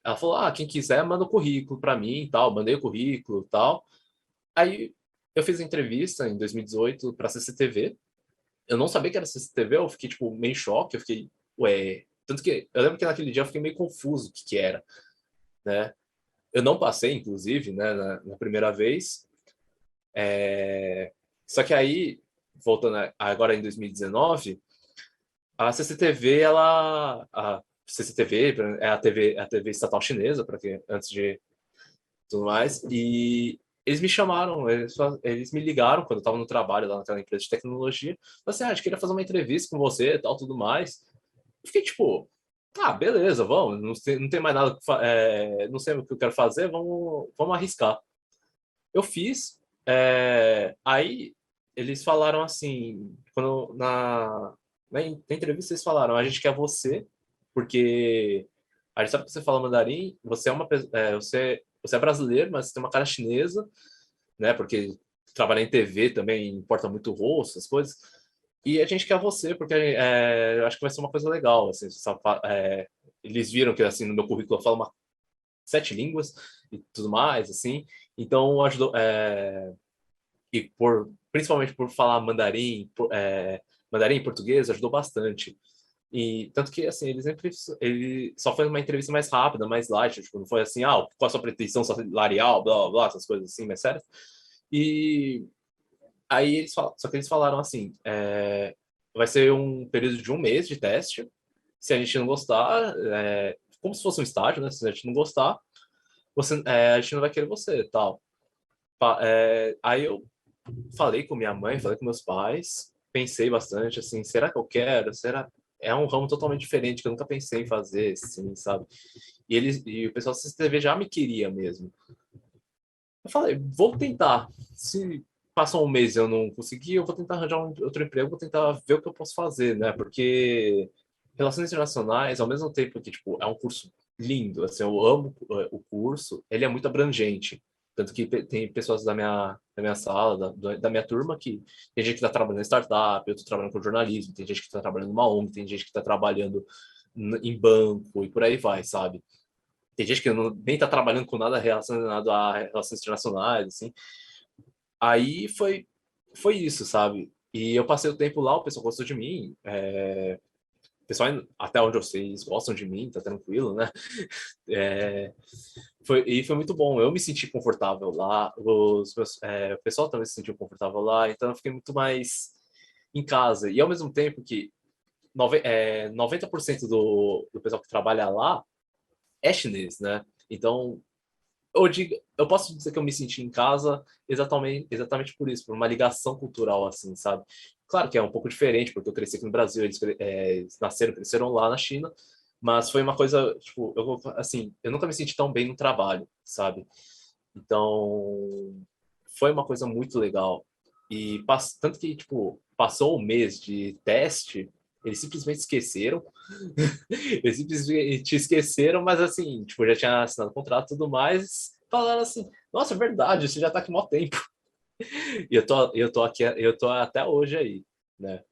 [SPEAKER 2] Ela falou, quem quiser, manda o currículo para mim e tal. Mandei o currículo e tal. Aí eu fiz a entrevista em 2018 para a CCTV. Eu não sabia que era CCTV, eu fiquei, tipo, meio em choque. Eu fiquei, ué... Tanto que eu lembro que naquele dia eu fiquei meio confuso o que que era, né? Eu não passei, inclusive, né, na primeira vez. Só que aí, voltando agora em 2019, a CCTV, a CCTV é a TV estatal chinesa, para que antes de tudo mais, e eles me chamaram, eles me ligaram quando eu estava no trabalho lá naquela empresa de tecnologia, falaram assim, a gente queria fazer uma entrevista com você, tal, tudo mais. Eu fiquei tipo, beleza, vamos, não tem mais nada, não sei o que eu quero fazer, vamos arriscar. Eu fiz, Aí eles falaram assim, na entrevista eles falaram, a gente quer você, porque a gente sabe que você fala mandarim, você é brasileiro, mas você tem uma cara chinesa, né? Porque trabalhar em TV também importa muito o rosto, essas coisas. E a gente quer você, porque eu acho que vai ser uma coisa legal, assim, eles viram que assim no meu currículo eu falo 7 línguas e tudo mais, assim. Então ajudou, e principalmente por falar mandarim e português ajudou bastante. E tanto que assim ele só foi uma entrevista mais rápida, mais light, tipo, não foi assim, qual a sua pretensão salarial, blá blá blá, essas coisas assim, mais sérias. E aí só que eles falaram assim, vai ser um período de 1 mês de teste. Se a gente não gostar, como se fosse um estágio, né? Se a gente não gostar, a gente não vai querer você, tal. Aí eu falei com minha mãe, falei com meus pais, pensei bastante, assim, será que eu quero? Será? É um ramo totalmente diferente que eu nunca pensei em fazer, assim, sabe? E o pessoal da CCTV já me queria mesmo. Eu falei, vou tentar. Se passou 1 mês e eu não consegui, eu vou tentar arranjar outro emprego, vou tentar ver o que eu posso fazer, né? Porque Relações Internacionais, ao mesmo tempo que, tipo, é um curso lindo, assim, eu amo o curso, ele é muito abrangente. Tanto que tem pessoas da minha sala, da minha turma, que tem gente que está trabalhando em startup, eu estou trabalhando com jornalismo, tem gente que está trabalhando numa ONG, tem gente que está trabalhando em banco e por aí vai, sabe? Tem gente que nem está trabalhando com nada relacionado a relações internacionais, assim. Aí foi isso, sabe? E eu passei o tempo lá, o pessoal gostou de mim. O pessoal, até onde eu sei, eles gostam de mim, tá tranquilo, né? É, foi muito bom. Eu me senti confortável lá, o pessoal também se sentiu confortável lá, então eu fiquei muito mais em casa. E ao mesmo tempo que 90% do pessoal que trabalha lá é chinês, né? Então, eu posso dizer que eu me senti em casa exatamente por isso, por uma ligação cultural, assim, sabe? Claro que é um pouco diferente, porque eu cresci aqui no Brasil, eles cresceram lá na China, mas foi uma coisa, tipo, assim, eu nunca me senti tão bem no trabalho, sabe? Então, foi uma coisa muito legal. E tanto que, tipo, passou 1 mês de teste, eles simplesmente esqueceram. Eles simplesmente esqueceram, mas assim, tipo, já tinha assinado o contrato e tudo mais. Falaram assim, nossa, é verdade, você já tá aqui há mó tempo. E eu tô aqui, eu tô até hoje aí, né?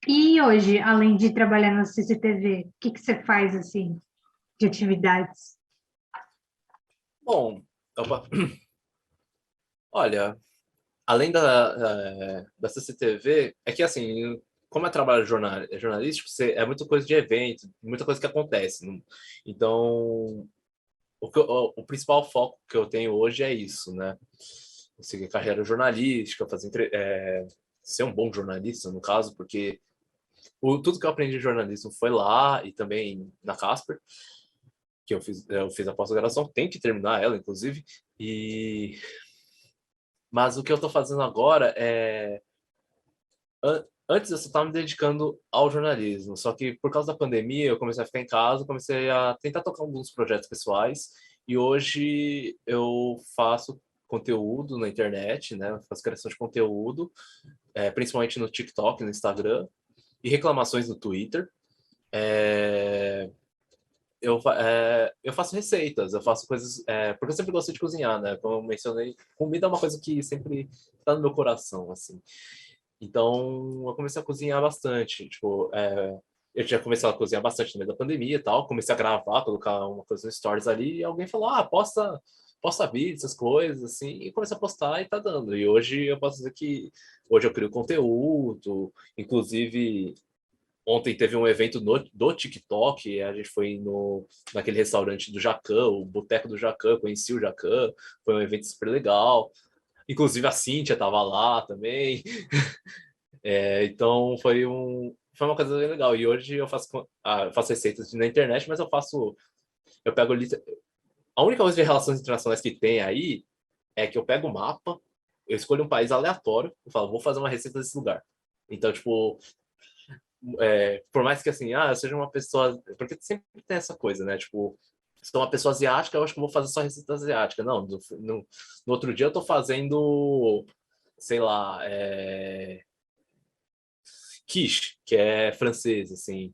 [SPEAKER 3] E hoje, além de trabalhar na CCTV, o que que você faz assim de atividades?
[SPEAKER 2] Bom, olha, além da CCTV, é que assim, como é trabalho jornalístico, é muita coisa de evento, muita coisa que acontece. Então, o principal foco que eu tenho hoje é isso, né? Seguir carreira jornalística, ser um bom jornalista, no caso, porque tudo que eu aprendi de jornalismo foi lá e também na Casper, que eu fiz a pós-graduação, tenho que terminar ela, inclusive, mas o que eu estou fazendo agora antes eu só estava me dedicando ao jornalismo, só que por causa da pandemia eu comecei a ficar em casa, comecei a tentar tocar alguns projetos pessoais e hoje eu faço conteúdo na internet, né? Faço criação de conteúdo, principalmente no TikTok, no Instagram e reclamações no Twitter. É, eu faço receitas, eu faço coisas, porque eu sempre gostei de cozinhar, né? Como eu mencionei, comida é uma coisa que sempre está no meu coração, assim. Então, eu comecei a cozinhar bastante. Tipo, eu tinha começado a cozinhar bastante no meio da pandemia e tal. Comecei a gravar, colocar uma coisa no stories ali. E alguém falou, posta vídeo, essas coisas, assim. E comecei a postar e tá dando. E hoje eu posso dizer que hoje eu crio conteúdo. Inclusive, ontem teve um evento do TikTok. A gente foi naquele restaurante do Jacan, o Boteco do Jacan. Conheci o Jacan. Foi um evento super legal. Inclusive a Cíntia estava lá também. Então foi uma coisa bem legal. E hoje eu faço receitas na internet, mas eu pego a única coisa de relações internacionais que tem aí é que eu pego o mapa, eu escolho um país aleatório e falo, vou fazer uma receita desse lugar. Então, tipo, por mais que assim, eu seja uma pessoa, porque sempre tem essa coisa, né? Tipo, sou uma pessoa asiática, eu acho que eu vou fazer só receita asiática. Não, no outro dia eu tô fazendo, sei lá, quiche, que é francês, assim.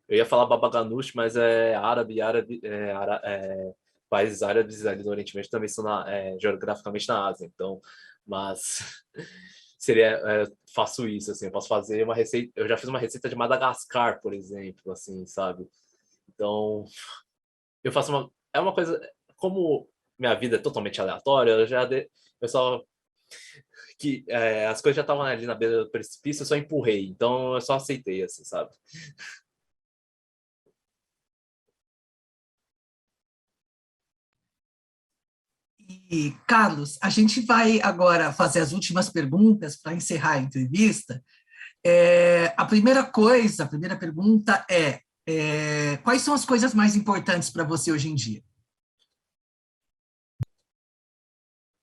[SPEAKER 2] Eu ia falar baba ganoush, mas é árabe, países árabes ali no Oriente Médio também são geograficamente na Ásia, então, mas seria, faço isso, assim, eu posso fazer uma receita, eu já fiz uma receita de Madagascar, por exemplo, assim, sabe? Então, eu faço é uma coisa, como minha vida é totalmente aleatória, eu só, as coisas já estavam ali na beira do precipício, eu só empurrei, então eu só aceitei, assim, sabe?
[SPEAKER 1] E, Carlos, a gente vai agora fazer as últimas perguntas para encerrar a entrevista. A primeira pergunta quais são as coisas mais importantes para você hoje em dia?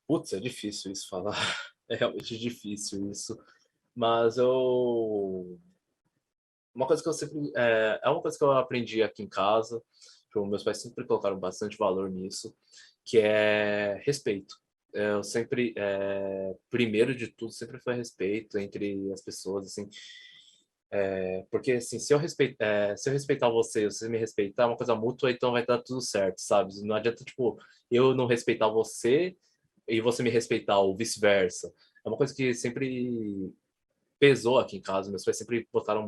[SPEAKER 2] Putz, é difícil isso falar. É realmente difícil isso. Mas eu. Uma coisa que eu sempre. É uma coisa que eu aprendi aqui em casa. Tipo, meus pais sempre colocaram bastante valor nisso, que é respeito. Eu sempre. Primeiro de tudo, sempre foi respeito entre as pessoas, assim. Porque, assim, se eu respeitar você, você me respeitar, é uma coisa mútua, então vai dar tudo certo, sabe? Não adianta, tipo, eu não respeitar você e você me respeitar, ou vice-versa. É uma coisa que sempre pesou aqui em casa. Meus pais sempre botaram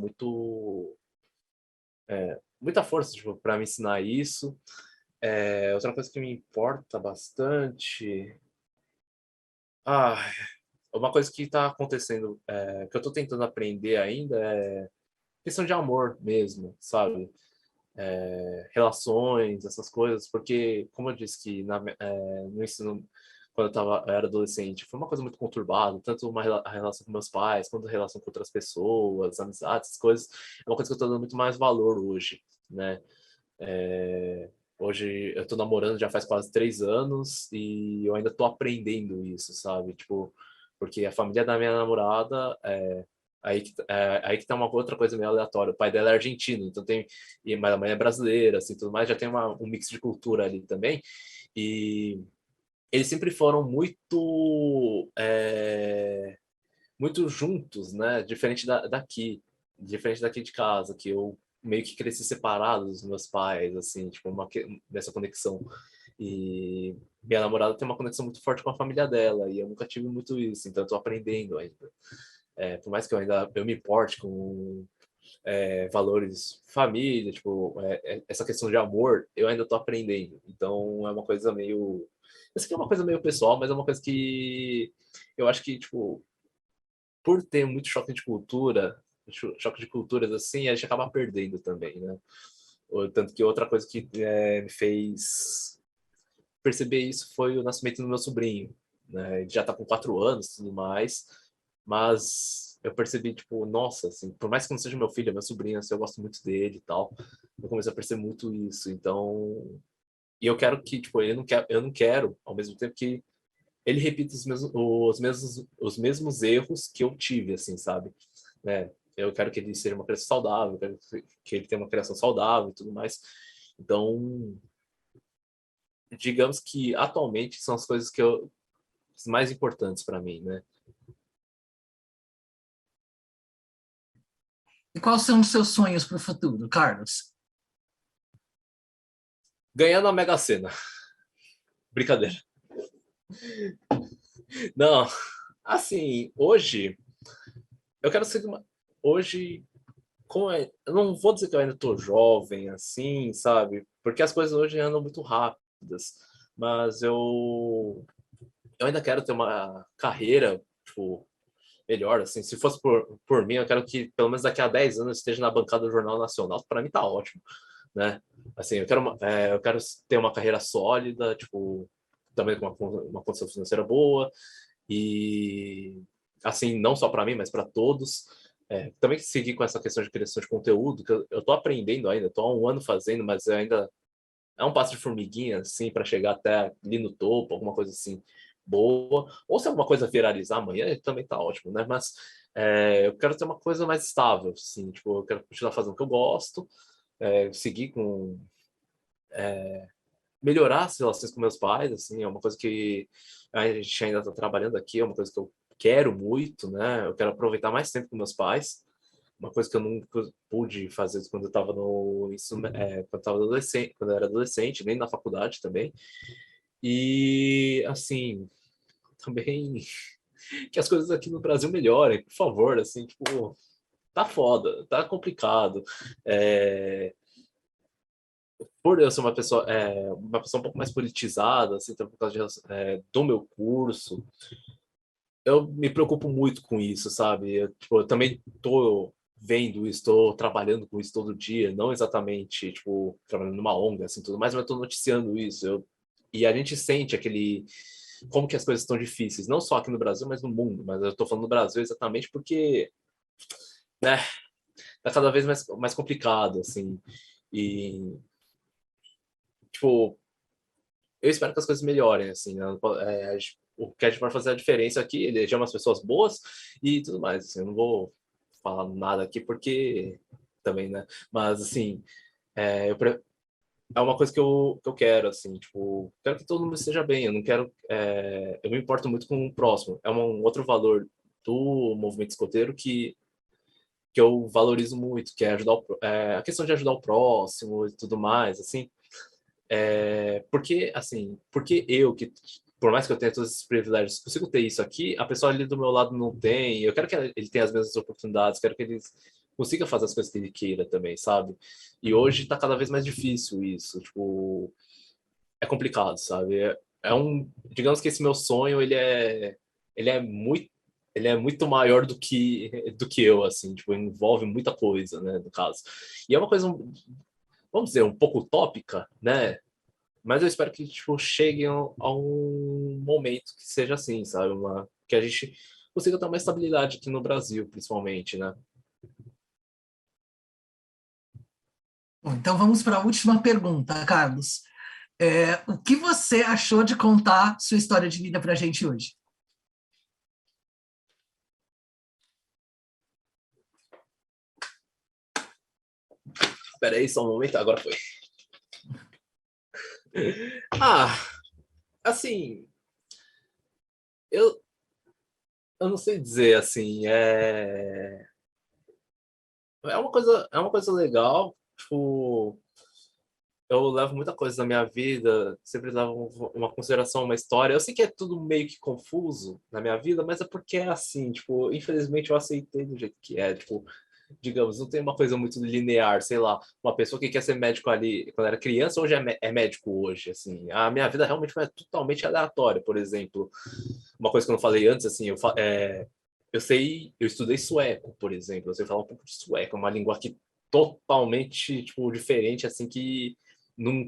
[SPEAKER 2] muita força, tipo, para me ensinar isso. Outra coisa que me importa bastante. Ah, uma coisa que está acontecendo, que eu estou tentando aprender ainda é questão de amor mesmo, sabe? Relações, essas coisas, porque, como eu disse que no ensino, quando eu era adolescente, foi uma coisa muito conturbada, tanto a relação com meus pais, quanto a relação com outras pessoas, amizades, essas coisas, é uma coisa que eu estou dando muito mais valor hoje, né? Hoje eu tô namorando já faz quase 3 anos e eu ainda tô aprendendo isso, sabe? Tipo, porque a família da minha namorada aí que tá uma outra coisa meio aleatória. O pai dela é argentino, então mas a mãe é brasileira, assim, tudo mais, já tem um mix de cultura ali também. E eles sempre foram muito juntos, né? Diferente daqui de casa, que eu meio que cresci separado dos meus pais, assim, tipo, dessa conexão. E minha namorada tem uma conexão muito forte com a família dela, e eu nunca tive muito isso, então eu tô aprendendo ainda. Por mais que eu me importe com valores família, tipo, essa questão de amor, eu ainda tô aprendendo. Então é uma coisa meio. Isso aqui é uma coisa meio pessoal, mas é uma coisa que eu acho que, tipo, por ter muito choque de culturas assim, a gente acaba perdendo também, né? Tanto que outra coisa que me fez perceber isso foi o nascimento do meu sobrinho, né? Ele já tá com 4 anos e tudo mais, mas eu percebi, tipo, nossa, assim, por mais que não seja meu filho, é meu sobrinho, assim, eu gosto muito dele e tal, eu comecei a perceber muito isso, então... E eu quero que, tipo, eu não quero, ao mesmo tempo que ele repita os mesmos erros que eu tive, assim, sabe? Eu quero que ele seja uma criança saudável, eu quero que ele tenha uma criação saudável e tudo mais. Então, digamos que atualmente são as coisas as mais importantes para mim, né?
[SPEAKER 1] E quais são os seus sonhos para o futuro, Carlos?
[SPEAKER 2] Ganhar na Mega Sena. Brincadeira. Não, assim, hoje eu quero ser hoje eu não vou dizer que eu ainda tô jovem assim, sabe? Porque as coisas hoje andam muito rápidas, mas eu ainda quero ter uma carreira, tipo, melhor, assim, se fosse por mim, eu quero que pelo menos daqui a 10 anos eu esteja na bancada do Jornal Nacional, para mim tá ótimo, né? Assim, eu quero ter uma carreira sólida, tipo, também com uma condição financeira boa, e assim, não só para mim, mas para todos. Também seguir com essa questão de criação de conteúdo, que eu tô aprendendo ainda, tô há um ano fazendo, mas ainda é um passo de formiguinha, assim, para chegar até ali no topo, alguma coisa assim boa. Ou se alguma coisa viralizar amanhã, também tá ótimo, né? Mas eu quero ter uma coisa mais estável, assim, tipo, eu quero continuar fazendo o que eu gosto, seguir com melhorar as relações com meus pais, assim, é uma coisa que a gente ainda está trabalhando aqui, é uma coisa que eu quero muito, né? Eu quero aproveitar mais tempo com meus pais, uma coisa que eu nunca pude fazer quando eu estava no quando eu estava adolescente, quando eu era adolescente, nem na faculdade também. E assim, também que as coisas aqui no Brasil melhorem, por favor, assim, tipo, tá foda, tá complicado. É, por eu ser uma pessoa um pouco mais politizada, assim, por causa do meu curso, eu me preocupo muito com isso, sabe? Eu também tô vendo isso, estou trabalhando com isso todo dia, não exatamente, tipo, trabalhando numa ONG, assim, tudo mais, mas estou noticiando isso. E a gente sente como que as coisas estão difíceis, não só aqui no Brasil, mas no mundo. Mas eu estou falando no Brasil exatamente porque, né, tá cada vez mais complicado, assim. E, tipo, eu espero que as coisas melhorem, assim, né? O que a gente pode fazer a diferença aqui, eleger umas pessoas boas e tudo mais, assim, eu não vou falar nada aqui porque também, né? Mas, assim, é uma coisa que eu quero, assim, tipo, quero que todo mundo esteja bem, eu não quero, eu me importo muito com o próximo, é um outro valor do movimento escoteiro que eu valorizo muito, que é a questão de ajudar o próximo e tudo mais, assim, porque eu, que por mais que eu tenha todos esses privilégios, consigo ter isso aqui, a pessoa ali do meu lado não tem. Eu quero que ele tenha as mesmas oportunidades, quero que ele consiga fazer as coisas que ele queira também, sabe? E hoje tá cada vez mais difícil isso, tipo, é complicado, sabe? Digamos que esse meu sonho, ele é muito ele é muito maior do que eu, assim, tipo, envolve muita coisa, né, no caso. E é uma coisa, vamos dizer, um pouco utópica, né? Mas eu espero que tipo, chegue a um momento que seja assim, sabe? Que a gente consiga ter uma estabilidade aqui no Brasil, principalmente, né?
[SPEAKER 1] Bom, então vamos para a última pergunta, Carlos. O que você achou de contar sua história de vida para a gente hoje?
[SPEAKER 2] Espera aí, só um momento, agora foi. Ah, assim, eu, eu não sei dizer assim, é uma coisa legal, tipo, eu levo muita coisa da minha vida, sempre levo uma consideração, uma história. Eu sei que é tudo meio que confuso na minha vida, mas é porque é assim, tipo, infelizmente eu aceitei do jeito que é, tipo, digamos, não tem uma coisa muito linear, sei lá, uma pessoa que quer ser médico ali quando era criança, hoje é médico hoje, assim. A minha vida realmente foi totalmente aleatória, por exemplo. Uma coisa que eu não falei antes, assim, eu estudei sueco, por exemplo, eu sei falar um pouco de sueco, é uma língua que totalmente, tipo, diferente, assim, que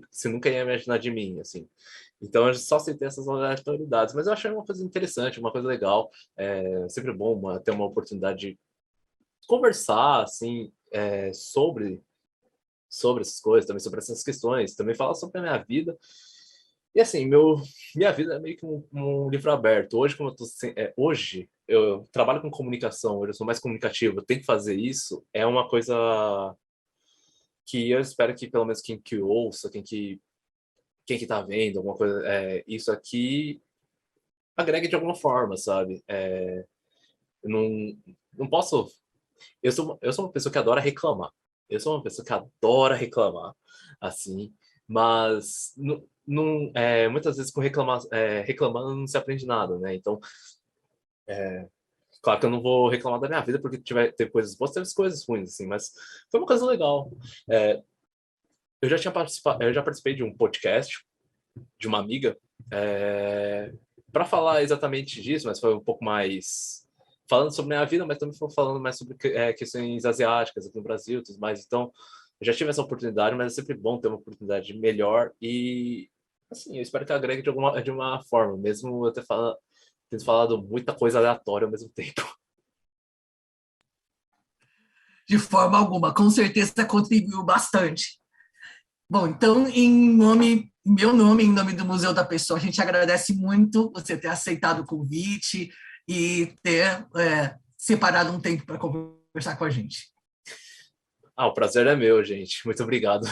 [SPEAKER 2] você nunca ia imaginar de mim, assim. Então, eu só citei essas aleatoriedades, mas eu achei uma coisa interessante, uma coisa legal. É sempre bom ter uma oportunidade de conversar, assim, sobre essas coisas, também sobre essas questões, também falar sobre a minha vida. E assim, minha vida é meio que um livro aberto. Hoje, como eu hoje eu trabalho com comunicação, hoje eu sou mais comunicativo, eu tenho que fazer isso, é uma coisa que eu espero que pelo menos quem que ouça, quem que tá vendo, alguma coisa, isso aqui agregue de alguma forma, sabe? Eu não posso. Eu sou uma pessoa que adora reclamar. Eu sou uma pessoa que adora reclamar, assim, mas muitas vezes com reclamando não se aprende nada, né? Então, claro que eu não vou reclamar da minha vida porque teve coisas boas, teve coisas ruins, assim, mas foi uma coisa legal. É, eu já participei de um podcast de uma amiga para falar exatamente disso, mas foi um pouco mais falando sobre a minha vida, mas também foi falando mais sobre questões asiáticas aqui no Brasil e tudo mais. Então, eu já tive essa oportunidade, mas é sempre bom ter uma oportunidade melhor e, assim, eu espero que agregue de uma forma, mesmo eu tendo falado muita coisa aleatória ao mesmo tempo.
[SPEAKER 1] De forma alguma, com certeza contribuiu bastante. Bom, então, em meu nome, em nome do Museu da Pessoa, a gente agradece muito você ter aceitado o convite e ter separado um tempo para conversar com a gente.
[SPEAKER 2] Ah, o prazer é meu, gente. Muito obrigado.